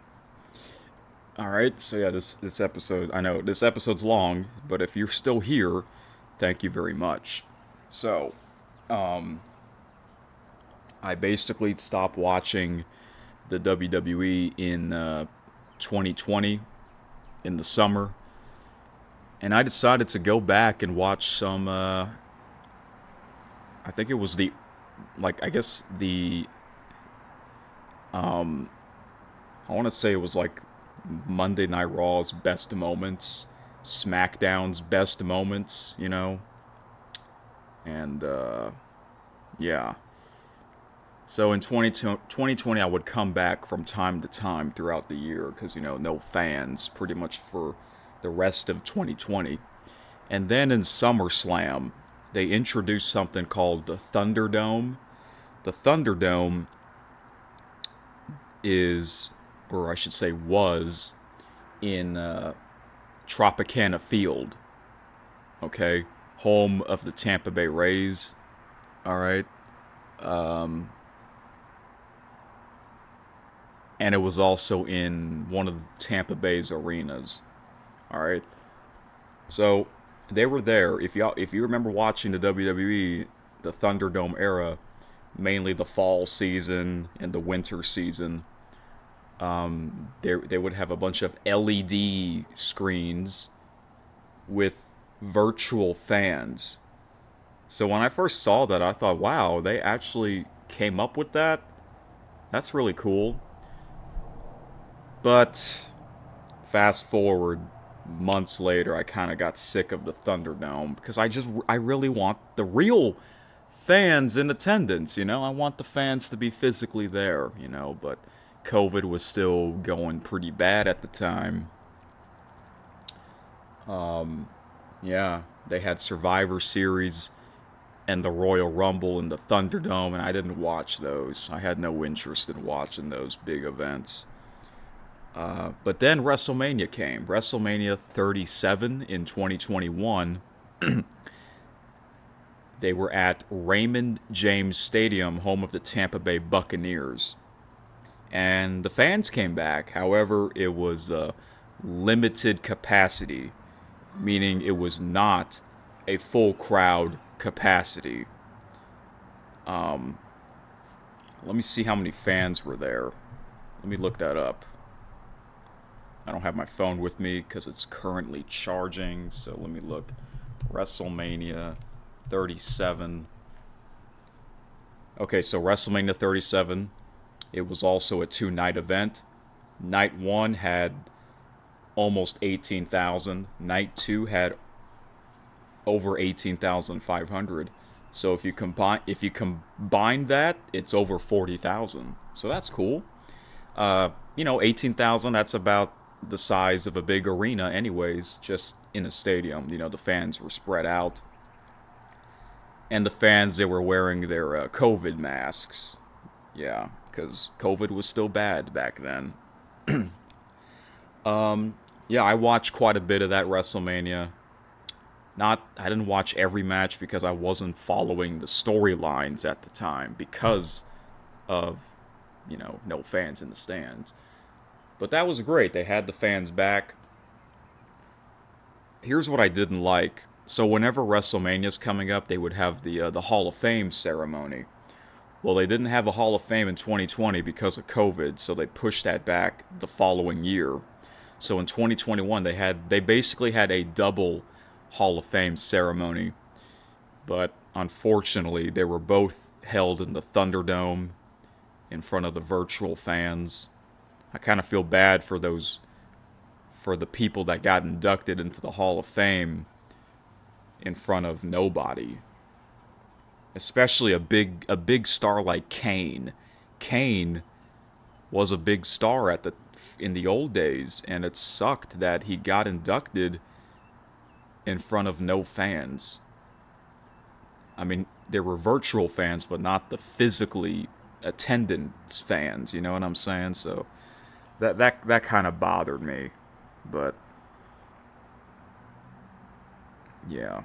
Alright, so yeah, this episode, I know this episode's long, but if you're still here, thank you very much. So, I basically stopped watching the WWE in 2020 in the summer, and I decided to go back and watch some. I think it was I guess I want to say it was like Monday Night Raw's best moments, SmackDown's best moments, and yeah. So in 2020, I would come back from time to time throughout the year because, no fans pretty much for the rest of 2020. And then in SummerSlam, they introduced something called the Thunderdome. The Thunderdome is, or I should say, was in Tropicana Field, okay? Home of the Tampa Bay Rays, all right? Um, and it was also in one of the Tampa Bay's arenas, all right? So they were there. If you remember watching the WWE, the Thunderdome era, mainly the fall season and the winter season, they would have a bunch of LED screens with virtual fans. So when I first saw that, I thought, wow, they actually came up with that. That's really cool. But fast forward months later, I kind of got sick of the Thunderdome because I really want the real fans in attendance, I want the fans to be physically there, but COVID was still going pretty bad at the time. Yeah, they had Survivor Series and the Royal Rumble and the Thunderdome, and I didn't watch those. I had no interest in watching those big events. But then WrestleMania came. WrestleMania 37 in 2021. They were at Raymond James Stadium, home of the Tampa Bay Buccaneers. And the fans came back. However, it was limited capacity, meaning it was not a full crowd capacity. Let me see how many fans were there. Let me look that up. I don't have my phone with me because it's currently charging. So let me look. WrestleMania 37. Okay, so WrestleMania 37, it was also a two-night event. Night 1 had almost 18,000. Night 2 had over 18,500. So if you combine that, it's over 40,000. So that's cool. 18,000, that's about the size of a big arena anyways, just in a stadium. The fans were spread out. And the fans, they were wearing their COVID masks. Yeah, because COVID was still bad back then. Yeah, I watched quite a bit of that WrestleMania. I didn't watch every match because I wasn't following the storylines at the time because of, no fans in the stands. But that was great. They had the fans back. Here's what I didn't like. So whenever WrestleMania's coming up, they would have the Hall of Fame ceremony. Well, they didn't have a Hall of Fame in 2020 because of COVID, so they pushed that back the following year. So in 2021, they basically had a double Hall of Fame ceremony, but unfortunately, they were both held in the Thunderdome in front of the virtual fans. I kind of feel bad for the people that got inducted into the Hall of Fame in front of nobody, especially a big star like Kane. Kane was a big star in the old days, and it sucked that he got inducted in front of no fans. I mean, there were virtual fans, but not the physically attendance fans. You know what I'm saying? So that kind of bothered me, but yeah.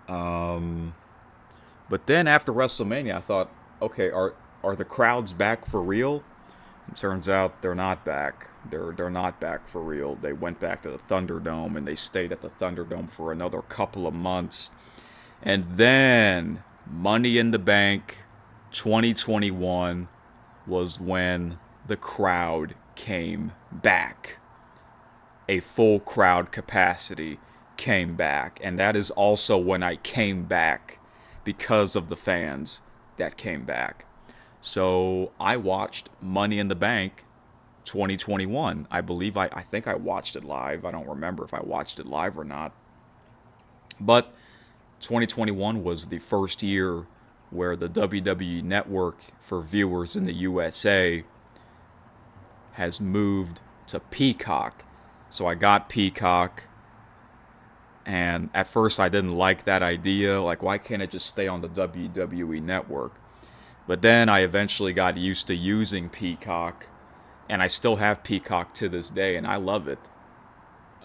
But then after WrestleMania, I thought, okay, are the crowds back for real? It turns out they're not back. They're not back for real. They went back to the Thunderdome and they stayed at the Thunderdome for another couple of months. And then Money in the Bank 2021 was when the crowd came back. A full crowd capacity came back. And that is also when I came back because of the fans that came back. So I watched Money in the Bank 2021. I think I watched it live. I don't remember if I watched it live or not. But 2021 was the first year where the WWE network for viewers in the USA has moved to Peacock. So I got Peacock, and at first I didn't like that idea. Like, why can't it just stay on the WWE network? But then I eventually got used to using Peacock, and I still have Peacock to this day, and I love it.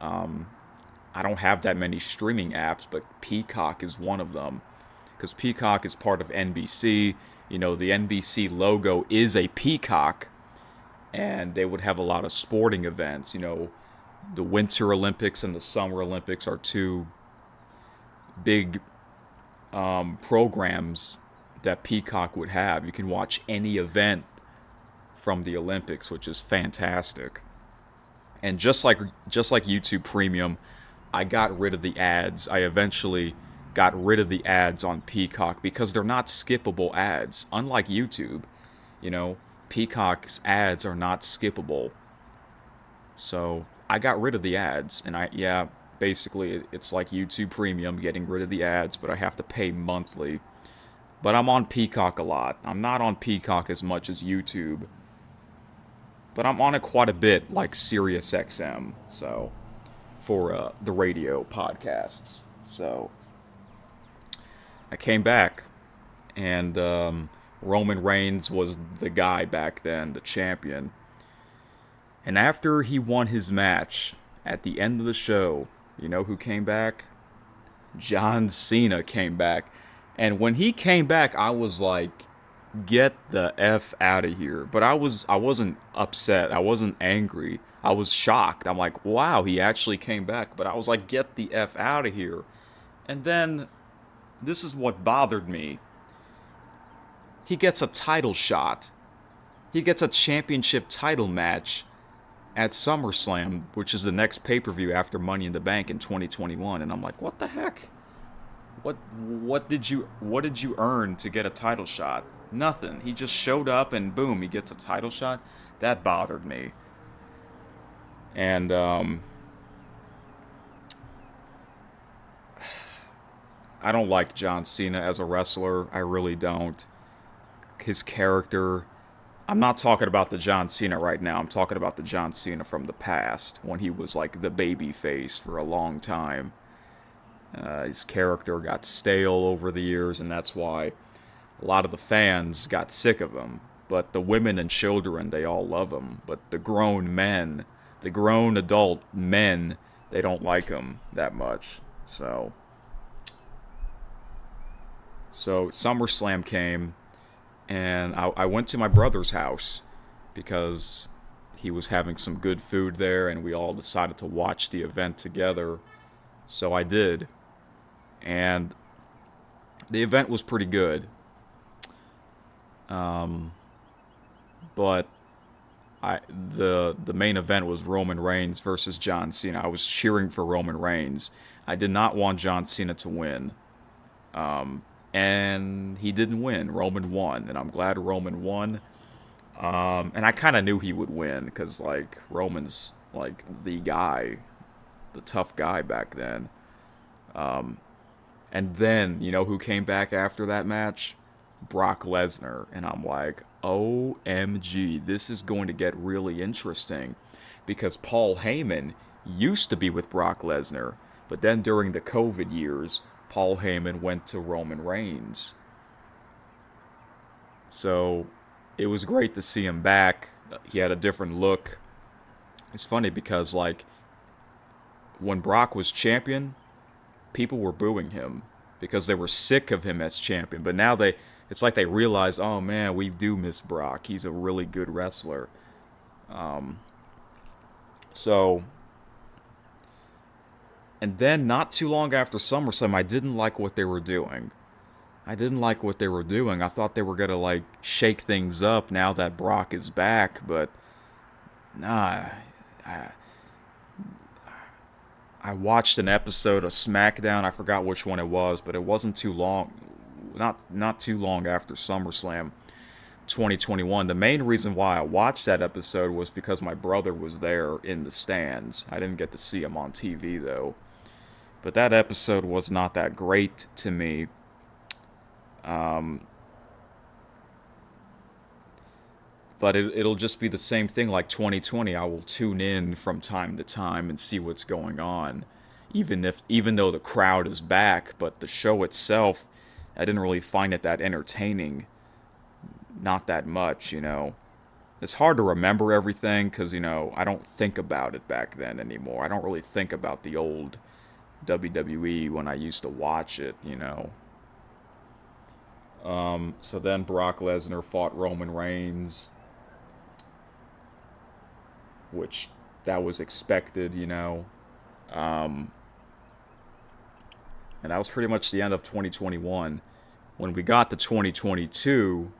I don't have that many streaming apps, but Peacock is one of them. Because Peacock is part of NBC. You know, the NBC logo is a peacock, and they would have a lot of sporting events. You know, the Winter Olympics and the Summer Olympics are two big programs that Peacock would have. You can watch any event from the Olympics, which is fantastic. And just like YouTube Premium, I got rid of the ads. I eventually got rid of the ads on Peacock because they're not skippable ads. Unlike YouTube, you know, Peacock's ads are not skippable. So I got rid of the ads, and basically it's like YouTube Premium, getting rid of the ads, but I have to pay monthly. But I'm on Peacock a lot. I'm not on Peacock as much as YouTube, but I'm on it quite a bit, like SiriusXM. So for the radio podcasts. So I came back, and Roman Reigns was the guy back then, the champion. And after he won his match, at the end of the show, you know who came back? John Cena came back. And when he came back, I was like, get the F out of here. But I wasn't upset. I wasn't angry. I was shocked. I'm like, wow, he actually came back. But I was like, get the F out of here. And then this is what bothered me. He gets a title shot. He gets a championship title match at SummerSlam, which is the next pay-per-view after Money in the Bank in 2021. And I'm like, what the heck? What did you earn to get a title shot? Nothing. He just showed up and boom, he gets a title shot. That bothered me. And I don't like John Cena as a wrestler. I really don't. His character. I'm not talking about the John Cena right now. I'm talking about the John Cena from the past, when he was like the baby face for a long time. His character got stale over the years, and that's why a lot of the fans got sick of him. But the women and children, they all love him. But the grown men, the grown adult men, they don't like him that much. So SummerSlam came, and I went to my brother's house because he was having some good food there, and we all decided to watch the event together. So I did. And the event was pretty good. But the main event was Roman Reigns versus John Cena. I was cheering for Roman Reigns. I did not want John Cena to win. And he didn't win. Roman won, and I'm glad Roman won. And I kind of knew he would win because, like, Roman's like the guy, the tough guy back then. And then, you know who came back after that match? Brock Lesnar. And I'm like, OMG, this is going to get really interesting. Because Paul Heyman used to be with Brock Lesnar. But then during the COVID years, Paul Heyman went to Roman Reigns. So it was great to see him back. He had a different look. It's funny because, like, when Brock was champion, people were booing him because they were sick of him as champion. But now it's like they realize, oh man, we do miss Brock. He's a really good wrestler. And then not too long after SummerSlam, I didn't like what they were doing. I thought they were going to, like, shake things up now that Brock is back, but nah. I watched an episode of SmackDown. I forgot which one it was, but it wasn't too long. Not too long after SummerSlam 2021. The main reason why I watched that episode was because my brother was there in the stands. I didn't get to see him on TV, though. But that episode was not that great to me. But it'll just be the same thing like 2020. I will tune in from time to time and see what's going on, even though the crowd is back. But the show itself, I didn't really find it that entertaining. Not that much, you know. It's hard to remember everything because, you know, I don't think about it back then anymore. I don't really think about the old WWE when I used to watch it, you know. So then Brock Lesnar fought Roman Reigns, which that was expected, you know. Um, and that was pretty much the end of 2021. When we got to 2022,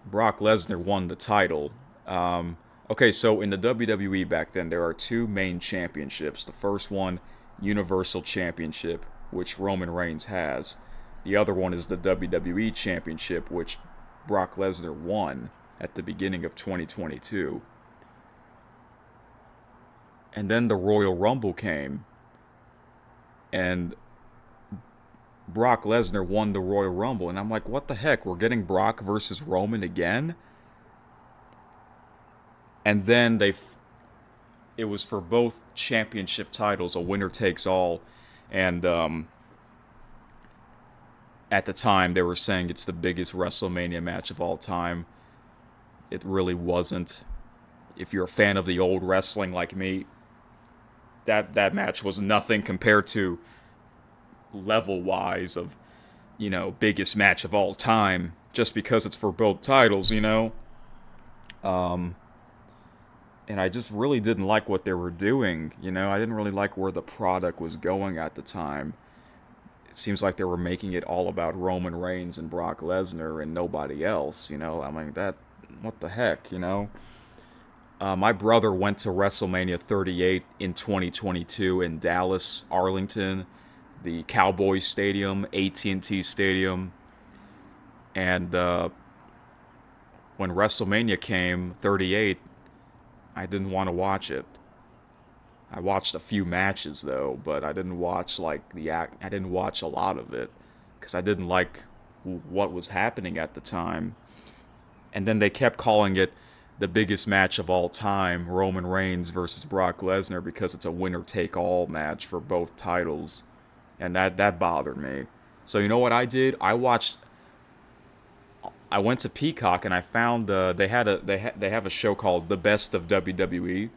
Brock Lesnar won the title. Okay, so in the WWE back then, there are two main championships. The first one, Universal Championship, which Roman Reigns has. The other one is the WWE Championship, which Brock Lesnar won at the beginning of 2022. And then the Royal Rumble came, and Brock Lesnar won the Royal Rumble. And I'm like, what the heck? We're getting Brock versus Roman again? And then it was for both championship titles, a winner takes all. And at the time, they were saying it's the biggest WrestleMania match of all time. It really wasn't. If you're a fan of the old wrestling like me, that match was nothing compared to level-wise of, you know, biggest match of all time, just because it's for both titles, you know? And I just really didn't like what they were doing, you know? I didn't really like where the product was going at the time. It seems like they were making it all about Roman Reigns and Brock Lesnar and nobody else, you know? I mean, what the heck, you know? My brother went to WrestleMania 38 in 2022 in Dallas, Arlington, the Cowboys Stadium, AT&T Stadium. And when WrestleMania came, 38, I didn't want to watch it. I watched a few matches though, but I didn't watch I didn't watch a lot of it because I didn't like what was happening at the time. And then they kept calling it the biggest match of all time, Roman Reigns versus Brock Lesnar, because it's a winner-take-all match for both titles, and that bothered me. So you know what I did? I went to Peacock and I found they have a show called The Best of WWE,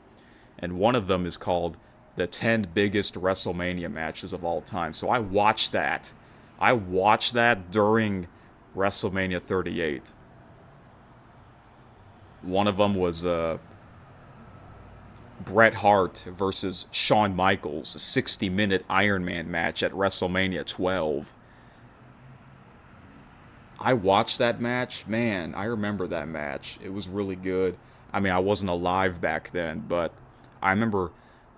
and one of them is called the 10 biggest WrestleMania matches of all time. So I watched that. I watched that during WrestleMania 38. One of them was Bret Hart versus Shawn Michaels, a 60-minute Iron Man match at WrestleMania 12. I watched that match. Man, I remember that match. It was really good. I mean, I wasn't alive back then, but I remember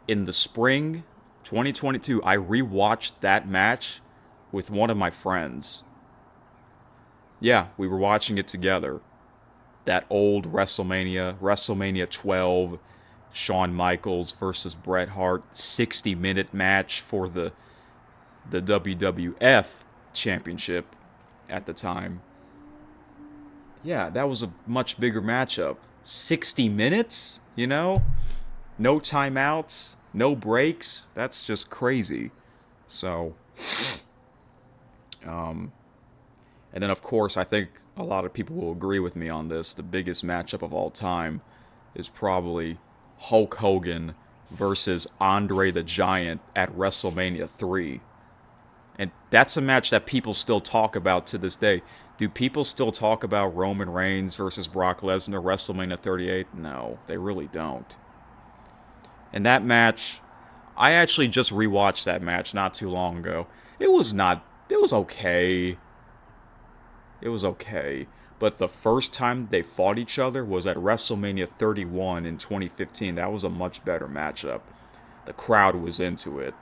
in the spring 2022, I rewatched that match with one of my friends. Yeah, we were watching it together. That old WrestleMania 12, Shawn Michaels versus Bret Hart 60-minute match for the WWF Championship at the time. Yeah, that was a much bigger matchup. 60 minutes, you know? No timeouts, no breaks. That's just crazy. So, and then of course, I think a lot of people will agree with me on this. The biggest matchup of all time is probably Hulk Hogan versus Andre the Giant at WrestleMania 3. And that's a match that people still talk about to this day. Do people still talk about Roman Reigns versus Brock Lesnar WrestleMania 38? No, they really don't. And that match, I actually just rewatched that match not too long ago. It was okay. It was okay. But the first time they fought each other was at WrestleMania 31 in 2015. That was a much better matchup. The crowd was into it.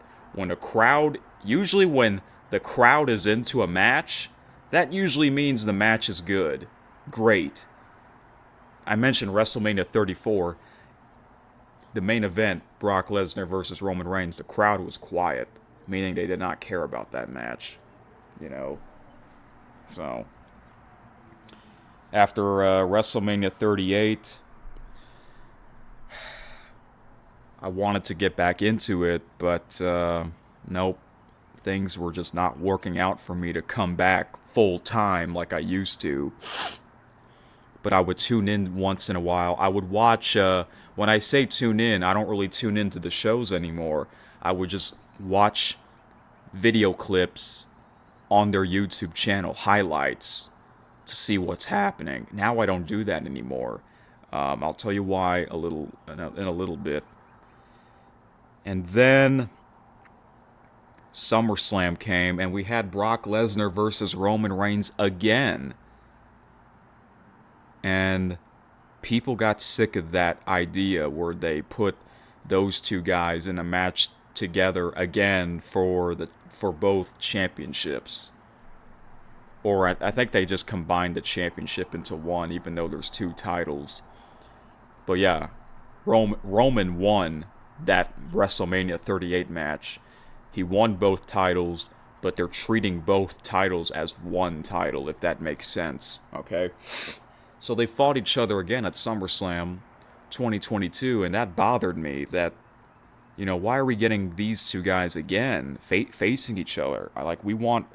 Usually when the crowd is into a match, that usually means the match is good. Great. I mentioned WrestleMania 34. The main event, Brock Lesnar versus Roman Reigns, the crowd was quiet, meaning they did not care about that match. You know? So, After WrestleMania 38, I wanted to get back into it, but nope. Things were just not working out for me to come back full time like I used to. But I would tune in once in a while. I would watch, when I say tune in, I don't really tune into the shows anymore. I would just watch video clips on their YouTube channel, highlights, to see what's happening. Now I don't do that anymore. I'll tell you why in a little bit. And then SummerSlam came, and we had Brock Lesnar versus Roman Reigns again. And people got sick of that idea where they put those two guys in a match together again for both championships. Or I think they just combined the championship into one, even though there's two titles. But yeah, Roman won that WrestleMania 38 match. He won both titles, but they're treating both titles as one title, if that makes sense. Okay? So they fought each other again at SummerSlam 2022, and that bothered me. That, why are we getting these two guys again facing each other? We want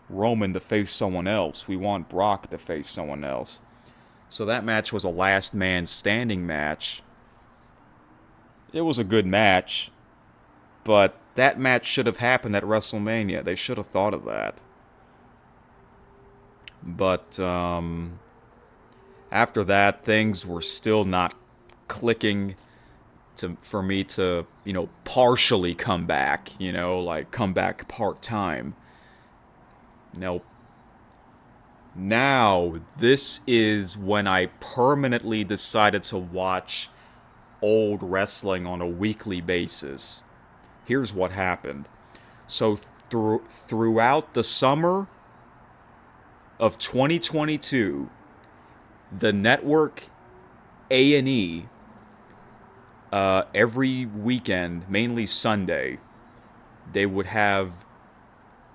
Roman to face someone else. We want Brock to face someone else. So that match was a last man standing match. It was a good match, but that match should have happened at WrestleMania. They should have thought of that. But after that, things were still not clicking for me to, partially come back, come back part-time. Nope. Now, this is when I permanently decided to watch old wrestling on a weekly basis. Here's what happened. So throughout the summer of 2022, the network A&E, every weekend, mainly Sunday, they would have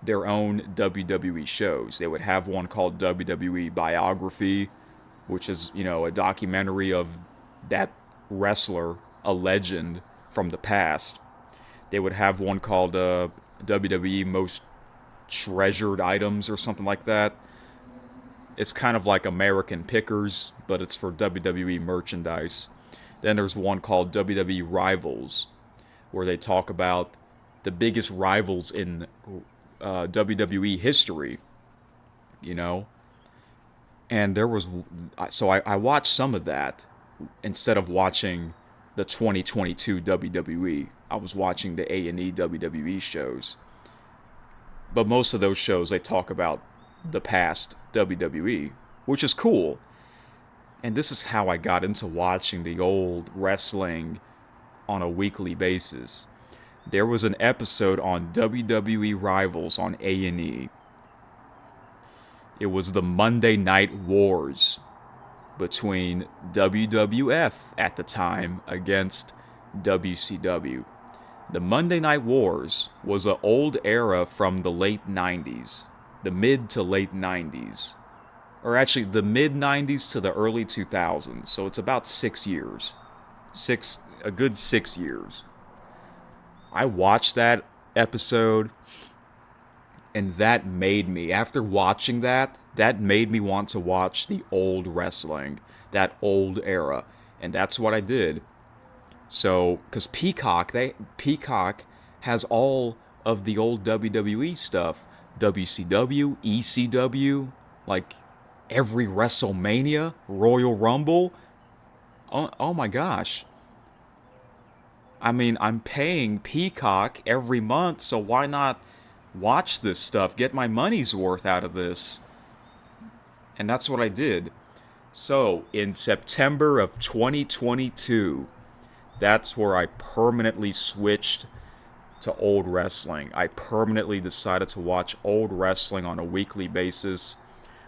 their own WWE shows. They would have one called WWE Biography, which is, a documentary of that wrestler, a legend from the past. They would have one called WWE Most Treasured Items or something like that. It's kind of like American Pickers, but it's for WWE merchandise. Then there's one called WWE Rivals, where they talk about the biggest rivals in WWE history, And there was, so I watched some of that instead of watching the 2022 WWE. I was watching the A&E WWE shows. But most of those shows, they talk about the past WWE, which is cool. And this is how I got into watching the old wrestling on a weekly basis. There was an episode on WWE Rivals on A&E. It was the Monday Night Wars between WWF at the time against WCW. The Monday Night Wars was an old era from the late 90s, the mid to late 90s, or actually the mid 90s to the early 2000s. So it's about 6 years, a good 6 years. I watched that episode, and that made me, after watching that made me want to watch the old wrestling, that old era, and that's what I did. So, because Peacock has all of the old WWE stuff, WCW, ECW, like every WrestleMania, Royal Rumble. Oh my gosh. I mean, I'm paying Peacock every month, so why not watch this stuff, get my money's worth out of this? And that's what I did. So, in September of 2022, that's where I permanently switched to old wrestling. I permanently decided to watch old wrestling on a weekly basis.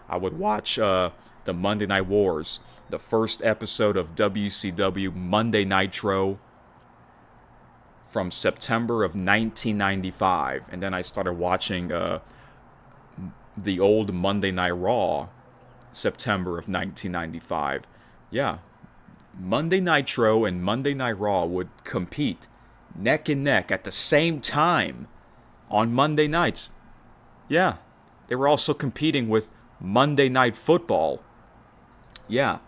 I would watch the Monday Night Wars, the first episode of WCW Monday Nitro from September of 1995. And then I started watching the old Monday Night Raw September of 1995. Yeah, Monday Nitro and Monday Night Raw would compete neck and neck at the same time on Monday nights. Yeah, they were also competing with Monday Night Football. Yeah,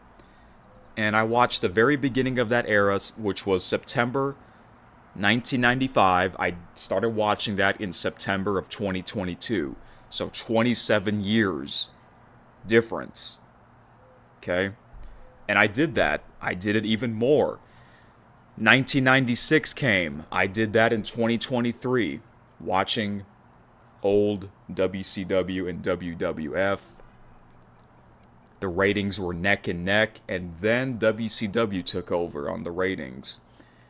and I watched the very beginning of that era, which was September 1995. I started watching that in September of 2022. So 27 years difference. Okay? And I did that. I did it even more. 1996 came. I did that in 2023, watching old WCW and WWF. The ratings were neck and neck, and then WCW took over on the ratings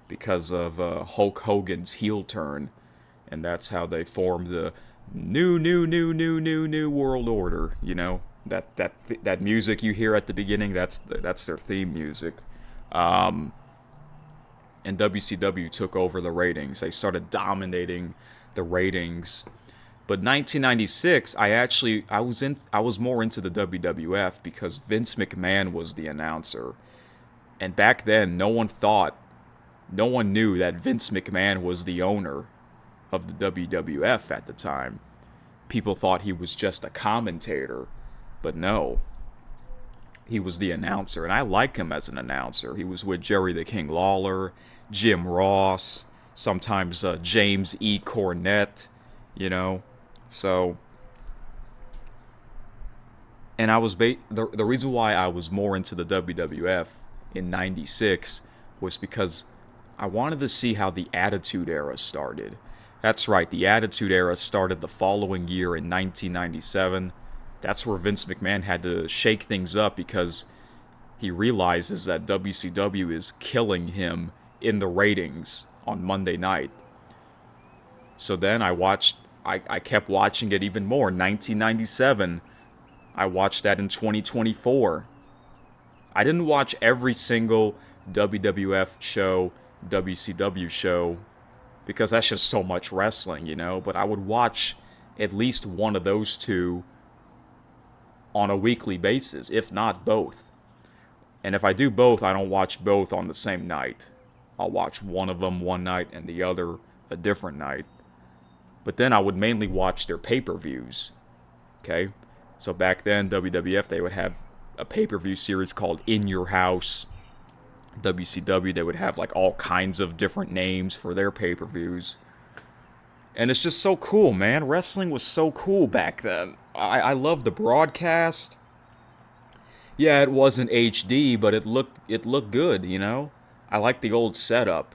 because of Hulk Hogan's heel turn, and that's how they formed the new world order. You know, that music you hear at the beginning, that's their theme music. And WCW took over the ratings. They started dominating the ratings. But 1996, I was more into the WWF because Vince McMahon was the announcer. And back then, no one knew that Vince McMahon was the owner of the WWF at the time. People thought he was just a commentator, but no. He was the announcer, and I like him as an announcer. He was with Jerry the King Lawler, Jim Ross, sometimes James E. Cornette, you know. So, and I was the reason why I was more into the WWF in '96 was because I wanted to see how the Attitude Era started. That's right, the Attitude Era started the following year in 1997. That's where Vince McMahon had to shake things up because he realizes that WCW is killing him in the ratings on Monday night. So then I kept watching it even more. 1997, I watched that in 2024. I didn't watch every single WWF show, WCW show, because that's just so much wrestling, you know. But I would watch at least one of those two on a weekly basis, if not both. And if I do both, I don't watch both on the same night. I'll watch one of them one night and the other a different night. But then I would mainly watch their pay-per-views. Okay? So back then, WWF, they would have a pay-per-view series called In Your House. WCW, they would have like all kinds of different names for their pay-per-views. And it's just so cool, man. Wrestling was so cool back then. I love the broadcast. Yeah, it wasn't HD, but it looked good, you know? I like the old setup.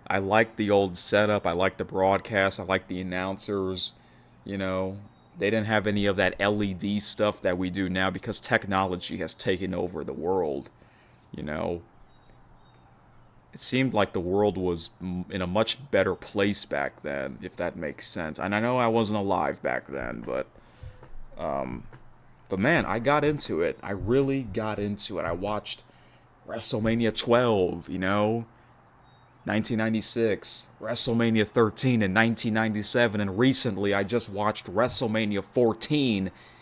I like the broadcast. I like the announcers. You know, they didn't have any of that LED stuff that we do now because technology has taken over the world. You know, it seemed like the world was in a much better place back then, if that makes sense. And I know I wasn't alive back then, but man, I got into it. I really got into it. I watched WrestleMania 12, you know, 1996, WrestleMania 13 in 1997, and recently I just watched WrestleMania 14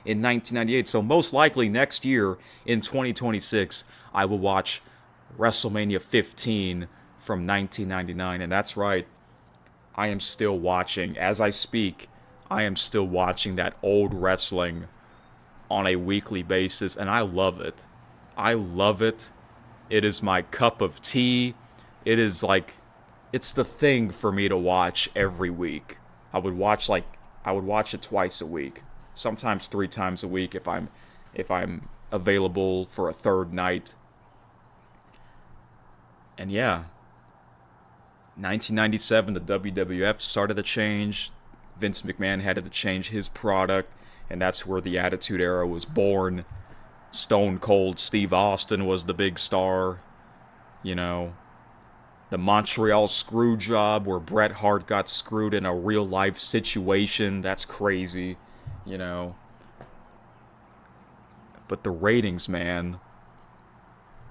in 1998. So most likely next year in 2026, I will watch WrestleMania 15 from 1999. And that's right, I am still watching, as I speak, I am still watching that old wrestling on a weekly basis, and I love it. I love it. It is my cup of tea. It is like, it's the thing for me to watch every week. I would watch it twice a week, sometimes 3 times a week if I'm available for a third night. And yeah, 1997, the WWF started to change. Vince McMahon had to change his product, and that's where the Attitude Era was born. Stone Cold Steve Austin was the big star, you know. The Montreal screw job where Bret Hart got screwed in a real life situation. That's crazy, you know. But the ratings, man,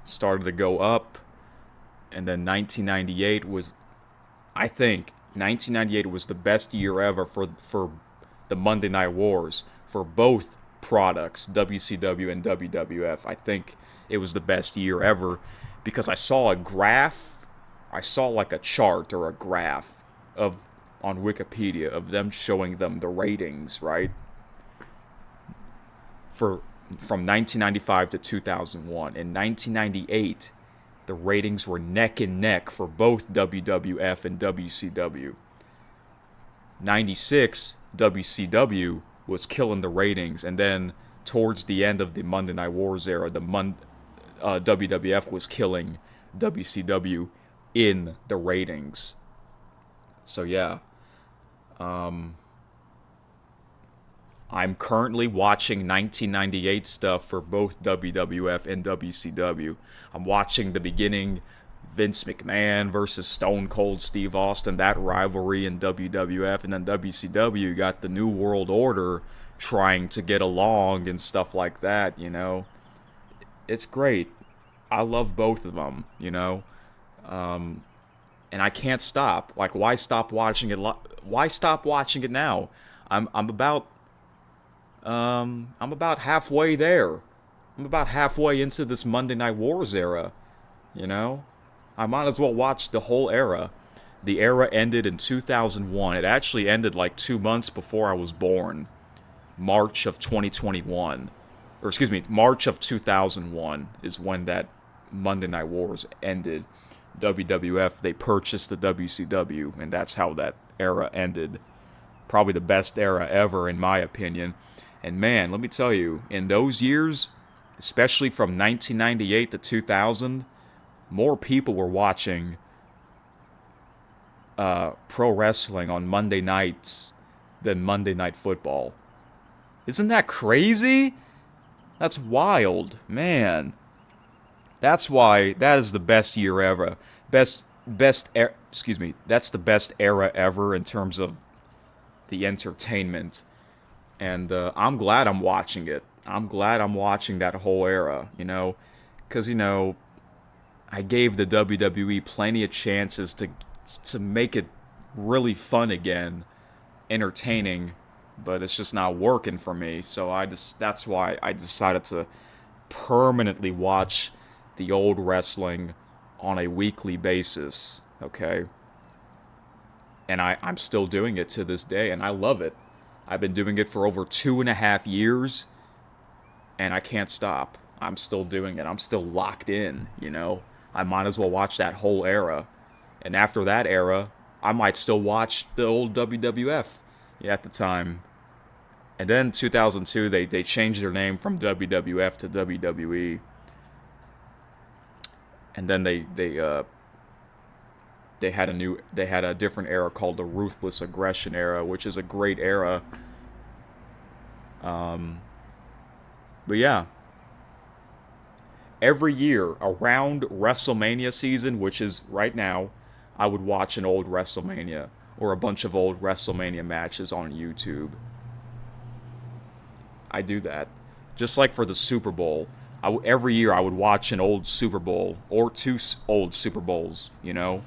started to go up. And then 1998 was, I think, 1998 was the best year ever for the Monday Night Wars. For both products, WCW and WWF. I think it was the best year ever because I saw a graph, I saw like a chart or a graph of on Wikipedia of them showing them the ratings, right? For from 1995 to 2001. In 1998, the ratings were neck and neck for both WWF and WCW. 96, WCW was killing the ratings, and then towards the end of the Monday Night Wars era, WWF was killing WCW in the ratings. So yeah, I'm currently watching 1998 stuff for both WWF and WCW. I'm watching the beginning, Vince McMahon versus Stone Cold Steve Austin, that rivalry in WWF, and then WCW got the New World Order trying to get along and stuff like that, you know. It's great. I love both of them, you know. And I can't stop. Like, why stop watching it? Why stop watching it now? I'm about halfway there. I'm about halfway into this Monday Night Wars era, you know? I might as well watch the whole era. The era ended in 2001. It actually ended like 2 months before I was born. March of 2021. Or excuse me, March of 2001 is when that Monday Night Wars ended. WWF, they purchased the WCW, and that's how that era ended. Probably the best era ever, in my opinion. And man, let me tell you, in those years, especially from 1998 to 2000, more people were watching pro wrestling on Monday nights than Monday Night Football. Isn't that crazy? That's wild, man. That's why that is the best year ever. That's the best era ever in terms of the entertainment. And I'm glad I'm watching it. I'm glad I'm watching that whole era, you know, because, you know, I gave the WWE plenty of chances to make it really fun again, entertaining, but it's just not working for me. So that's why I decided to permanently watch the old wrestling on a weekly basis, okay? And I'm still doing it to this day, and I love it. I've been doing it for over 2.5 years, and I can't stop. I'm still doing it. I'm still locked in, you know? I might as well watch that whole era. And after that era, I might still watch the old WWF at the time. And then 2002, they changed their name from WWF to WWE. And then they had a different era called the Ruthless Aggression era, which is a great era. But yeah, every year around WrestleMania season, which is right now, I would watch an old WrestleMania or a bunch of old WrestleMania matches on YouTube. I do that. Just like for the Super Bowl, every year I would watch an old Super Bowl or two old Super Bowls, you know.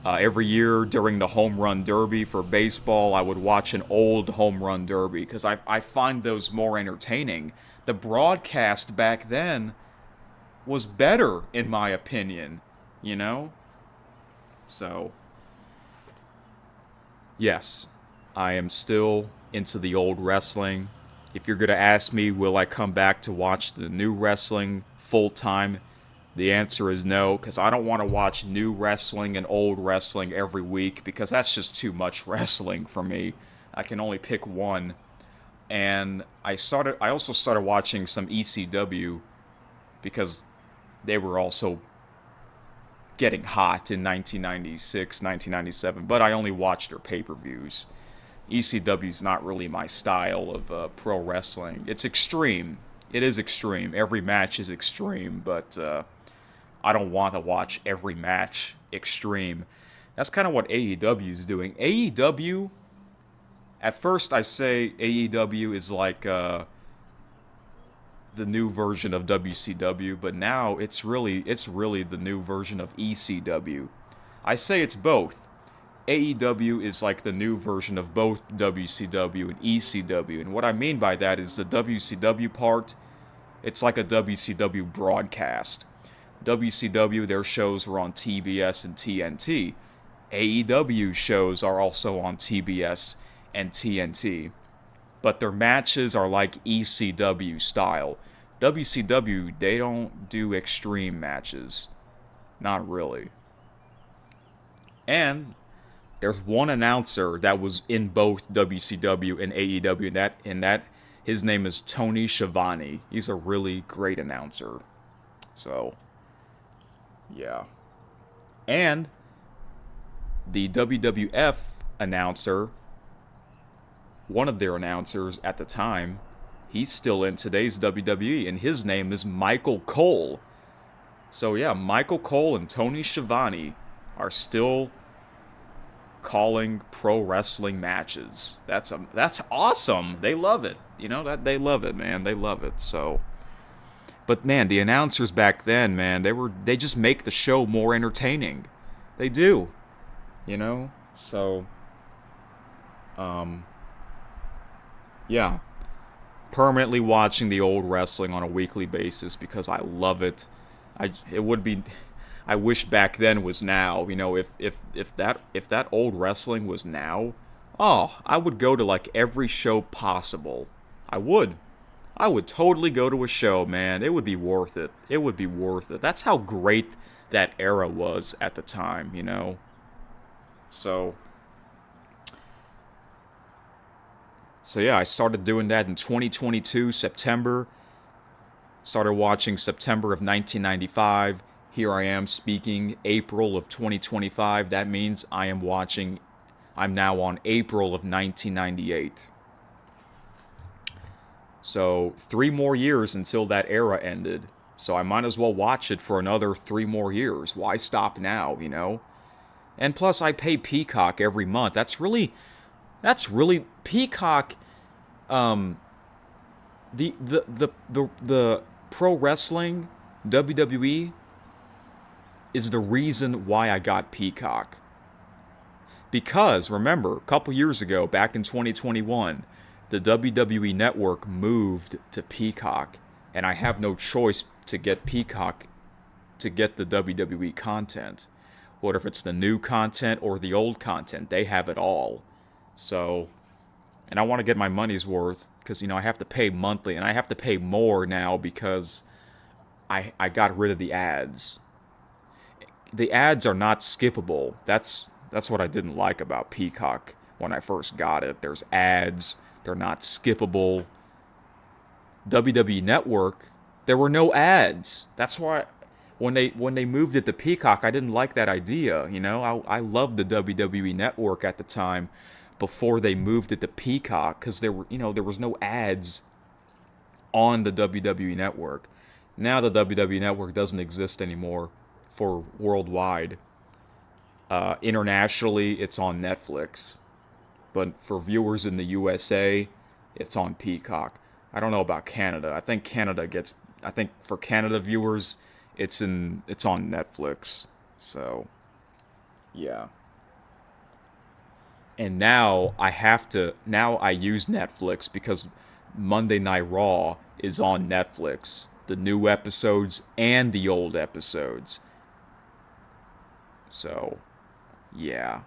Every year during the Home Run Derby for baseball, I would watch an old Home Run Derby because I find those more entertaining. The broadcast back then was better, in my opinion, you know? So, yes, I am still into the old wrestling. If you're going to ask me, will I come back to watch the new wrestling full time? The answer is no, because I don't want to watch new wrestling and old wrestling every week, because that's just too much wrestling for me. I can only pick one. And I also started watching some ECW, because they were also getting hot in 1996, 1997, but I only watched their pay-per-views. ECW's not really my style of pro wrestling. It's extreme. It is extreme. Every match is extreme, but I don't want to watch every match extreme. That's kind of what AEW is doing. AEW, at first I say AEW is like the new version of WCW, but now it's really the new version of ECW. I say it's both. AEW is like the new version of both WCW and ECW. And what I mean by that is the WCW part, it's like a WCW broadcast. WCW, their shows were on TBS and TNT. AEW shows are also on TBS and TNT, but their matches are like ECW style. WCW, they don't do extreme matches. Not really. And there's one announcer that was in both WCW and AEW, and that his name is Tony Schiavone. He's a really great announcer. So, yeah. And the WWF announcer, one of their announcers at the time, he's still in today's WWE, and his name is Michael Cole. So yeah, Michael Cole and Tony Schiavone are still calling pro wrestling matches. That's awesome. They love it. That they love it, man. They love it. So, but man, the announcers back then, man, they just make the show more entertaining. They do. So yeah, permanently watching the old wrestling on a weekly basis because I love it. I wish back then was now. If that old wrestling was now, oh, I would go to like every show possible. I would totally go to a show, man. It would be worth it. It would be worth it. That's how great that era was at the time. So yeah, I started doing that in 2022, September. Started watching September of 1995. Here I am speaking April of 2025. That means I'm now on April of 1998. So 3 more years until that era ended. So I might as well watch it for another 3 more years. Why stop now? And plus I pay Peacock every month. That's really Peacock. The pro wrestling, WWE, is the reason why I got Peacock. Because remember, a couple years ago, back in 2021, the WWE network moved to Peacock, and I have no choice to get Peacock to get the WWE content. What if it's the new content or the old content? They have it all. So, and I want to get my money's worth because, I have to pay monthly, and I have to pay more now because I got rid of the ads. The ads are not skippable. That's what I didn't like about Peacock when I first got it. There's ads. They're not skippable. WWE Network, there were no ads. That's why when they moved it to Peacock, I didn't like that idea. I loved the WWE Network at the time before they moved it to Peacock because there was no ads on the WWE Network. Now the WWE Network doesn't exist anymore for worldwide. Internationally, it's on Netflix. But for viewers in the USA, it's on Peacock. I don't know about Canada. I think for Canada viewers, it's on Netflix. So, yeah. And now I use Netflix because Monday Night Raw is on Netflix. The new episodes and the old episodes. So, yeah.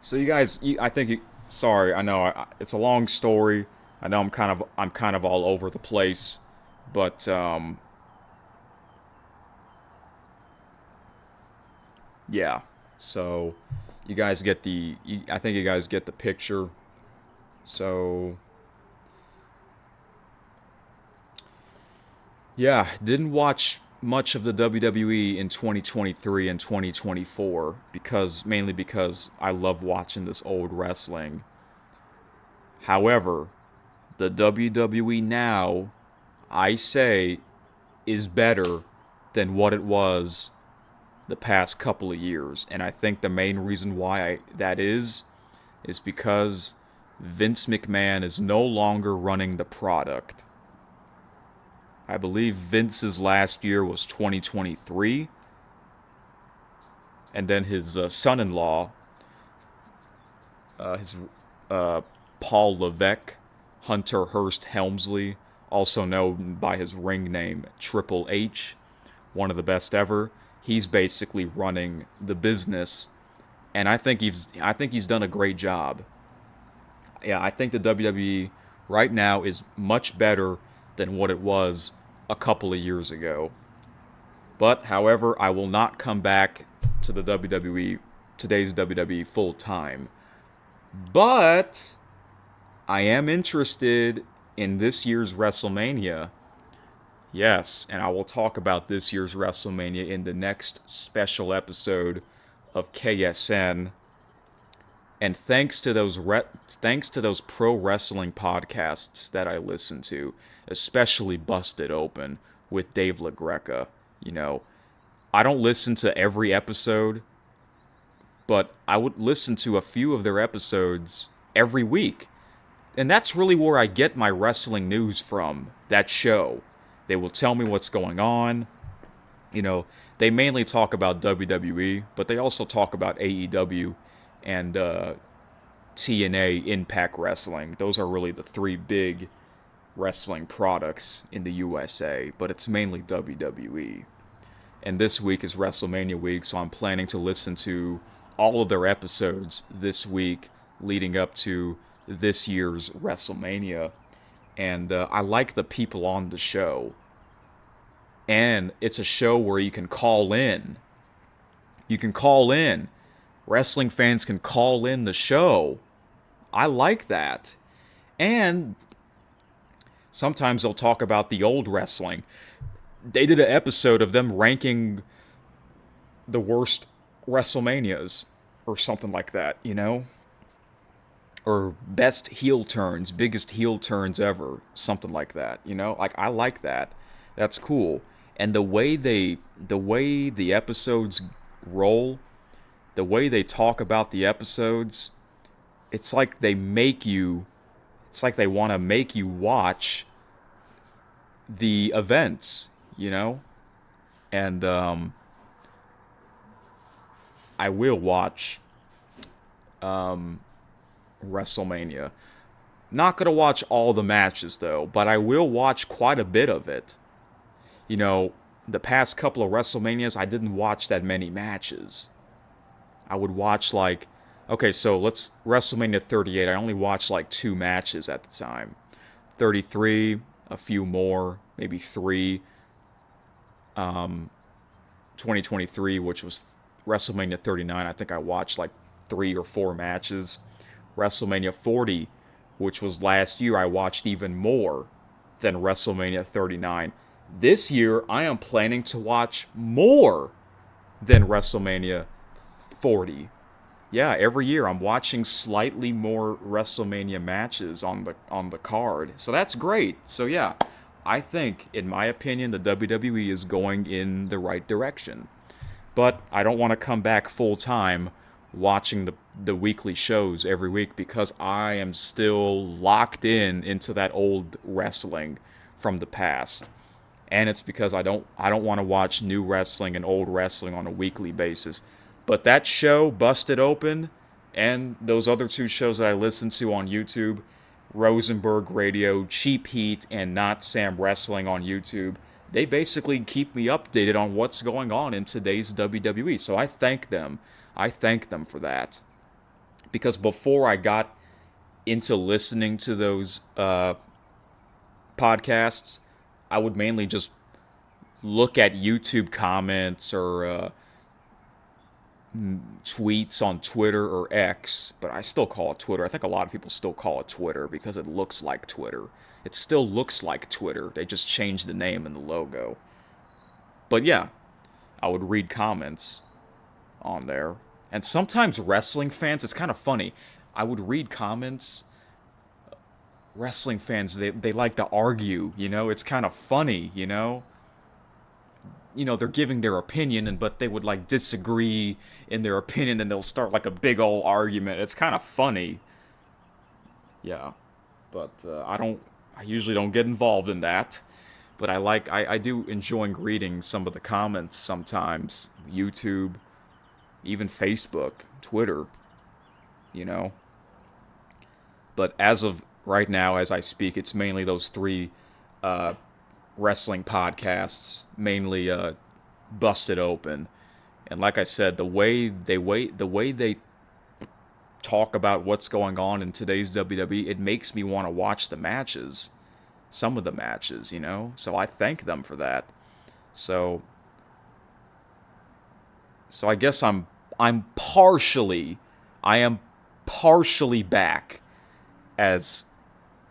So you guys, sorry, I know it's a long story. I know I'm kind of all over the place, but yeah. So I think you guys get the picture. So yeah, didn't watch much of the WWE in 2023 and 2024 mainly because I love watching this old wrestling. However, the WWE now, I say, is better than what it was the past couple of years. And I think the main reason why that is because Vince McMahon is no longer running the product. I believe Vince's last year was 2023. and then his son-in-law, his Paul Levesque, Hunter Hearst Helmsley, also known by his ring name Triple H, one of the best ever. He's basically running the business, and I think he's done a great job. Yeah, I think the WWE right now is much better than what it was a couple of years ago. But however, I will not come back to the WWE, today's WWE, full time. But I am interested in this year's WrestleMania. Yes, and I will talk about this year's WrestleMania in the next special episode of KSN. And thanks to those pro wrestling podcasts that I listen to, especially Busted Open with Dave LaGreca. You know, I don't listen to every episode, but I would listen to a few of their episodes every week. And that's really where I get my wrestling news from, that show. They will tell me what's going on. You know, they mainly talk about WWE, but they also talk about AEW and TNA Impact Wrestling. Those are really the three big wrestling products in the USA, but it's mainly WWE. And this week is WrestleMania week, so I'm planning to listen to all of their episodes this week leading up to this year's WrestleMania. And I like the people on the show. And it's a show where you can call in. You can call in. Wrestling fans can call in the show. I like that. And sometimes they'll talk about the old wrestling. They did an episode of them ranking the worst WrestleManias or something like that, you know? Or best heel turns, biggest heel turns ever, something like that, you know? Like I like that. That's cool. And the way the episodes roll, the way they talk about the episodes, it's like they make you it's like they want to make you watch the events, you know? And I will watch WrestleMania. Not going to watch all the matches, though, but I will watch quite a bit of it. You know, the past couple of WrestleManias, I didn't watch that many matches. I would watch, like, okay, so let's, WrestleMania 38, I only watched, like, 2 matches at the time. 33, a few more, maybe 3. 2023, which was WrestleMania 39, I think I watched, like, 3 or 4 matches. WrestleMania 40, which was last year, I watched even more than WrestleMania 39. This year, I am planning to watch more than WrestleMania 40. Yeah, every year I'm watching slightly more WrestleMania matches on the card. So that's great. So yeah, I think, in my opinion, the WWE is going in the right direction. But I don't want to come back full time watching the weekly shows every week because I am still locked into that old wrestling from the past. And it's because I don't want to watch new wrestling and old wrestling on a weekly basis. But that show, Busted Open, and those other 2 shows that I listen to on YouTube, Rosenberg Radio, Cheap Heat, and Not Sam Wrestling on YouTube, they basically keep me updated on what's going on in today's WWE. So I thank them. I thank them for that. Because before I got into listening to those podcasts, I would mainly just look at YouTube comments or tweets on Twitter or X, but I still call it Twitter. I think a lot of people still call it Twitter because it looks like Twitter. It still looks like Twitter. They just changed the name and the logo. But yeah, I would read comments on there. And sometimes wrestling fans, it's kind of funny. I would read comments. Wrestling fans, they like to argue, you know? It's kind of funny, you know? They're giving their opinion, but they would, like, disagree in their opinion, and they'll start, like, a big old argument. It's kind of funny. Yeah. But I usually don't get involved in that. But I do enjoy reading some of the comments sometimes. YouTube, even Facebook, Twitter, you know. But as of right now, as I speak, it's mainly those three uh, wrestling podcasts, mainly busted open. And like I said, the way they talk about what's going on in today's WWE, it makes me want to watch the matches, some of the matches, you know. So I thank them for that. So I guess I'm partially I am partially back as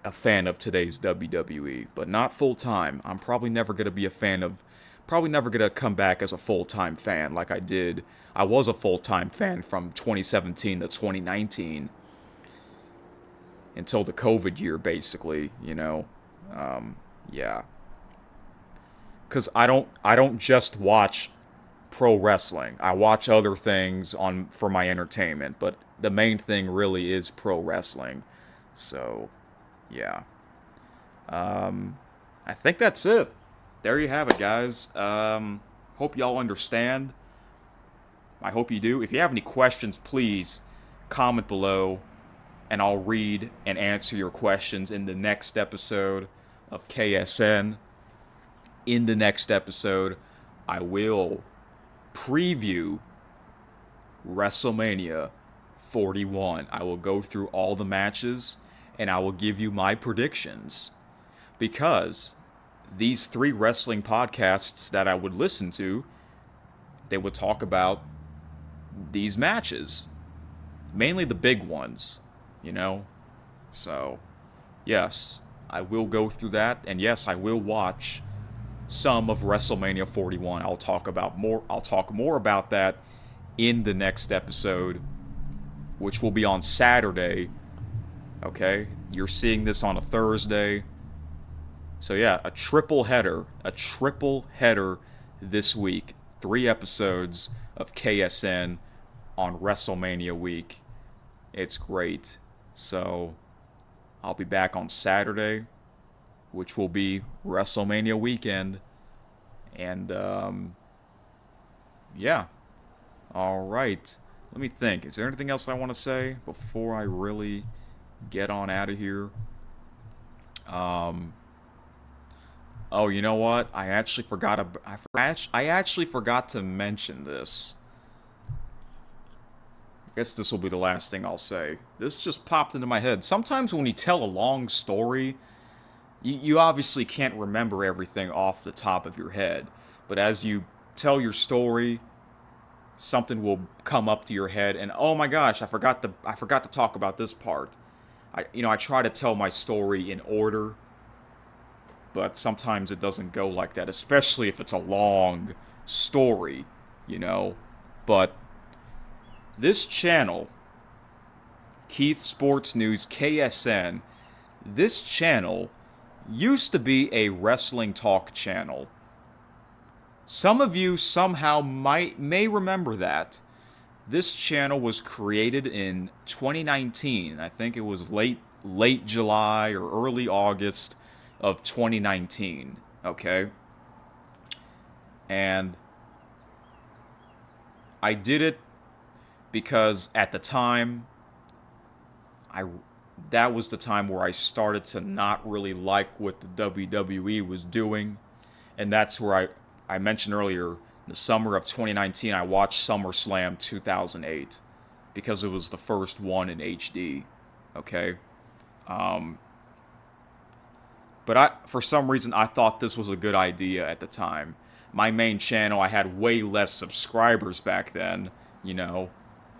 a fan of today's WWE, but not full time. I'm probably never going to be a fan of, probably never going to come back as a full time fan like I did. I was a full time fan from 2017 to 2019 until the COVID year, basically, you know. Yeah. Because I don't just watch pro wrestling. I watch other things on for my entertainment, but the main thing really is pro wrestling. So, yeah. I think that's it. There you have it, guys. Hope y'all understand. I hope you do. If you have any questions, please comment below, and I'll read and answer your questions in the next episode of KSN. In the next episode, I will preview WrestleMania 41. I will go through all the matches, and I will give you my predictions. Because these three wrestling podcasts that I would listen to, they would talk about these matches. Mainly the big ones, you know? So, yes, I will go through that, and yes, I will watch some of WrestleMania 41. I'll talk more about that in the next episode, which will be on Saturday. Okay? You're seeing this on a Thursday. So yeah, a triple header this week. 3 episodes of KSN on WrestleMania week. It's great. So I'll be back on Saturday, which will be WrestleMania weekend. And yeah. All right. Let me think. Is there anything else I want to say before I really get on out of here? Oh, you know what? I actually forgot. I actually forgot to mention this. I guess this will be the last thing I'll say. This just popped into my head. Sometimes when you tell a long story, you obviously can't remember everything off the top of your head. But as you tell your story, something will come up to your head, and oh my gosh, I forgot to talk about this part. I try to tell my story in order, but sometimes it doesn't go like that, especially if it's a long story, you know. But this channel, Keith Sports News KSN, this channel used to be a wrestling talk channel. Some of you somehow may remember that. This channel was created in 2019. I think it was late July or early August of 2019, okay? And I did it because at the time that was the time where I started to not really like what the WWE was doing, and that's where I mentioned earlier, in the summer of 2019, I watched SummerSlam 2008 because it was the first one in HD, okay? But for some reason, I thought this was a good idea at the time. My main channel, I had way less subscribers back then, you know.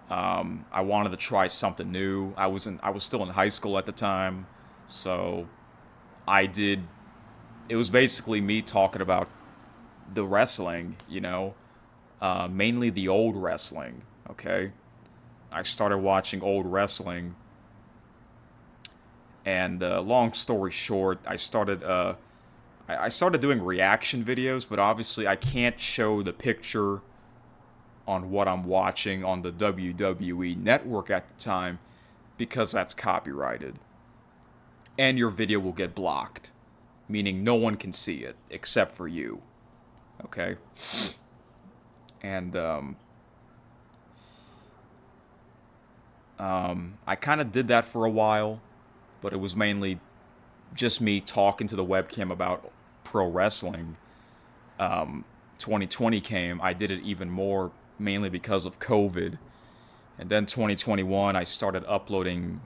I wanted to try something new. I was still in high school at the time, so it was basically me talking about the wrestling, you know, mainly the old wrestling, okay? I started watching old wrestling, and long story short, I started doing reaction videos, but obviously I can't show the picture on what I'm watching on the WWE network at the time because that's copyrighted. And your video will get blocked, meaning no one can see it except for you. Okay? And I kind of did that for a while, but it was mainly just me talking to the webcam about pro wrestling. 2020 came, I did it even more, mainly because of COVID. And then 2021, I started uploading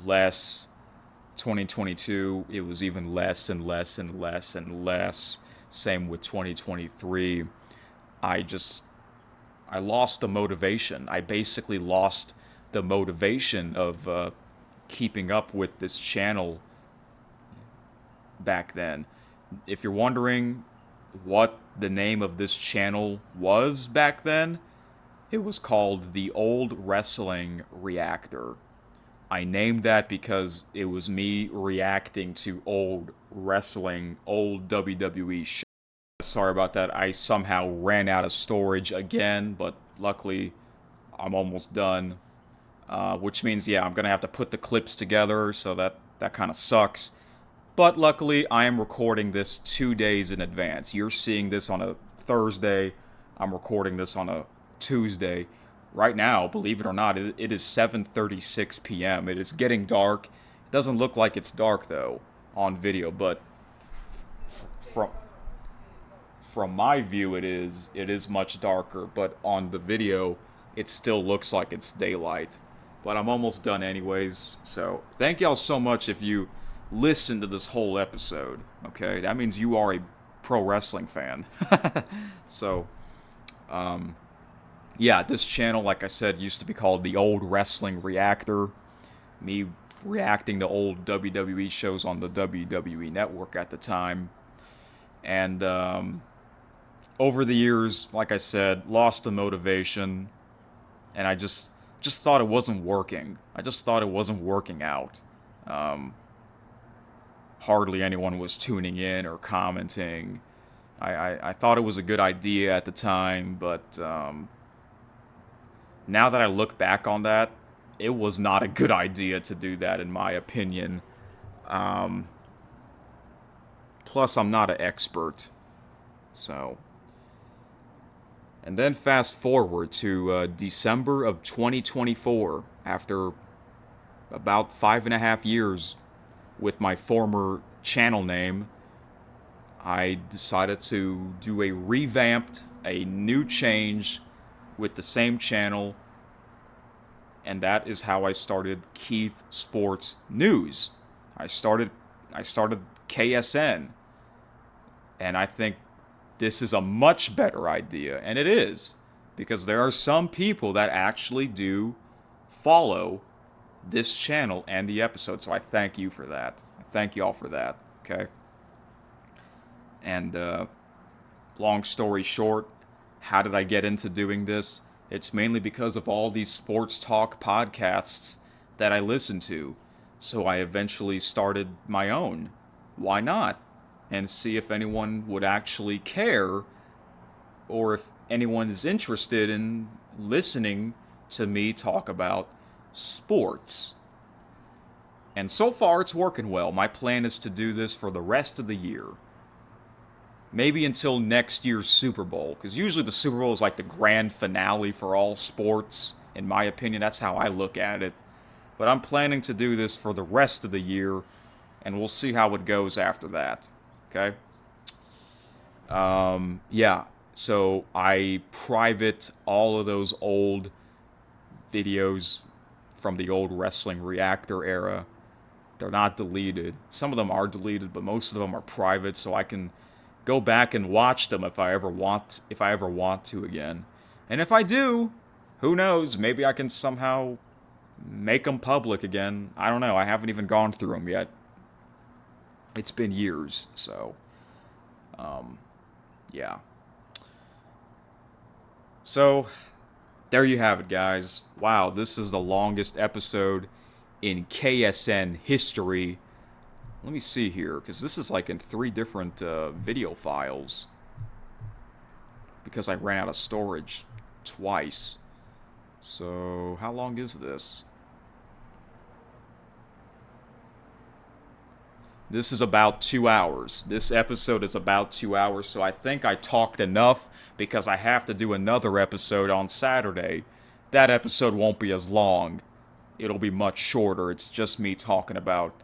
less. 2022, it was even less and less and less and less. Same with 2023. I just, I lost the motivation. I basically lost the motivation of keeping up with this channel back then. If you're wondering what the name of this channel was back then, it was called the Old Wrestling Reactor. I named that because it was me reacting to old wrestling, old WWE shows. Sorry about that. I somehow ran out of storage again, but luckily I'm almost done. Which means, yeah, I'm gonna have to put the clips together, so that kind of sucks. But luckily, I am recording this 2 days in advance. You're seeing this on a Thursday. I'm recording this on a Tuesday. Right now, believe it or not, it is 7:36 p.m. It is getting dark. It doesn't look like it's dark though on video, but from from my view, it is much darker. But on the video, it still looks like it's daylight. But I'm almost done anyways. So thank y'all so much if you listen to this whole episode. Okay, that means you are a pro wrestling fan. So, yeah, this channel, like I said, used to be called the Old Wrestling Reactor. Me reacting to old WWE shows on the WWE network at the time. And over the years, like I said, lost the motivation, and I just thought it wasn't working. I just thought it wasn't working out. Um, Hardly anyone was tuning in or commenting. I thought it was a good idea at the time, but now that I look back on that, it was not a good idea to do that, in my opinion. Um, Plus, I'm not an expert, so. And then fast forward to December of 2024, after about 5.5 years with my former channel name, I decided to do a revamped, a new change with the same channel, and that is how I started Keith Sports News. I started I started KSN, and I think this is a much better idea, and it is, because there are some people that actually do follow this channel and the episode, so I thank you for that. I thank y'all for that, okay? And long story short, how did I get into doing this? It's mainly because of all these sports talk podcasts that I listen to. So I eventually started my own. Why not? And see if anyone would actually care, or if anyone is interested in listening to me talk about sports. And so far it's working well. My plan is to do this for the rest of the year. Maybe until next year's Super Bowl, because usually the Super Bowl is like the grand finale for all sports. In my opinion, that's how I look at it. But I'm planning to do this for the rest of the year, and we'll see how it goes after that. Okay? Yeah, so I private all of those old videos from the old Wrestling Reactor era. They're not deleted. Some of them are deleted, but most of them are private, so I can go back and watch them if I ever want to again. And if I do, who knows, maybe I can somehow make them public again. I don't know. I haven't even gone through them yet. It's been years, so yeah. So there you have it, guys. Wow, this is the longest episode in KSN history. Let me see here, because this is like in 3 different video files, because I ran out of storage twice. So how long is this? This is about 2 hours. This episode is about 2 hours, so I think I talked enough, because I have to do another episode on Saturday. That episode won't be as long, it'll be much shorter. It's just me talking about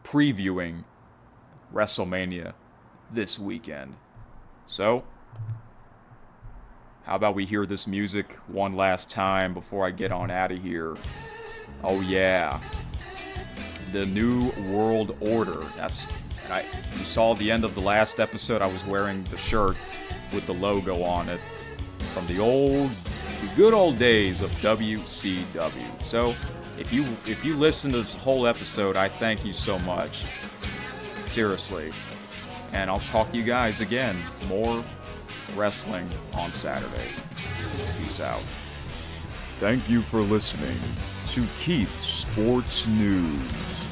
previewing WrestleMania this weekend. So, how about we hear this music one last time before I get on out of here? Oh yeah, the New World Order. You saw the end of the last episode. I was wearing the shirt with the logo on it from the good old days of WCW. So, if you listen to this whole episode, I thank you so much. Seriously. And I'll talk to you guys again. More wrestling on Saturday. Peace out. Thank you for listening to Keith's Sports News.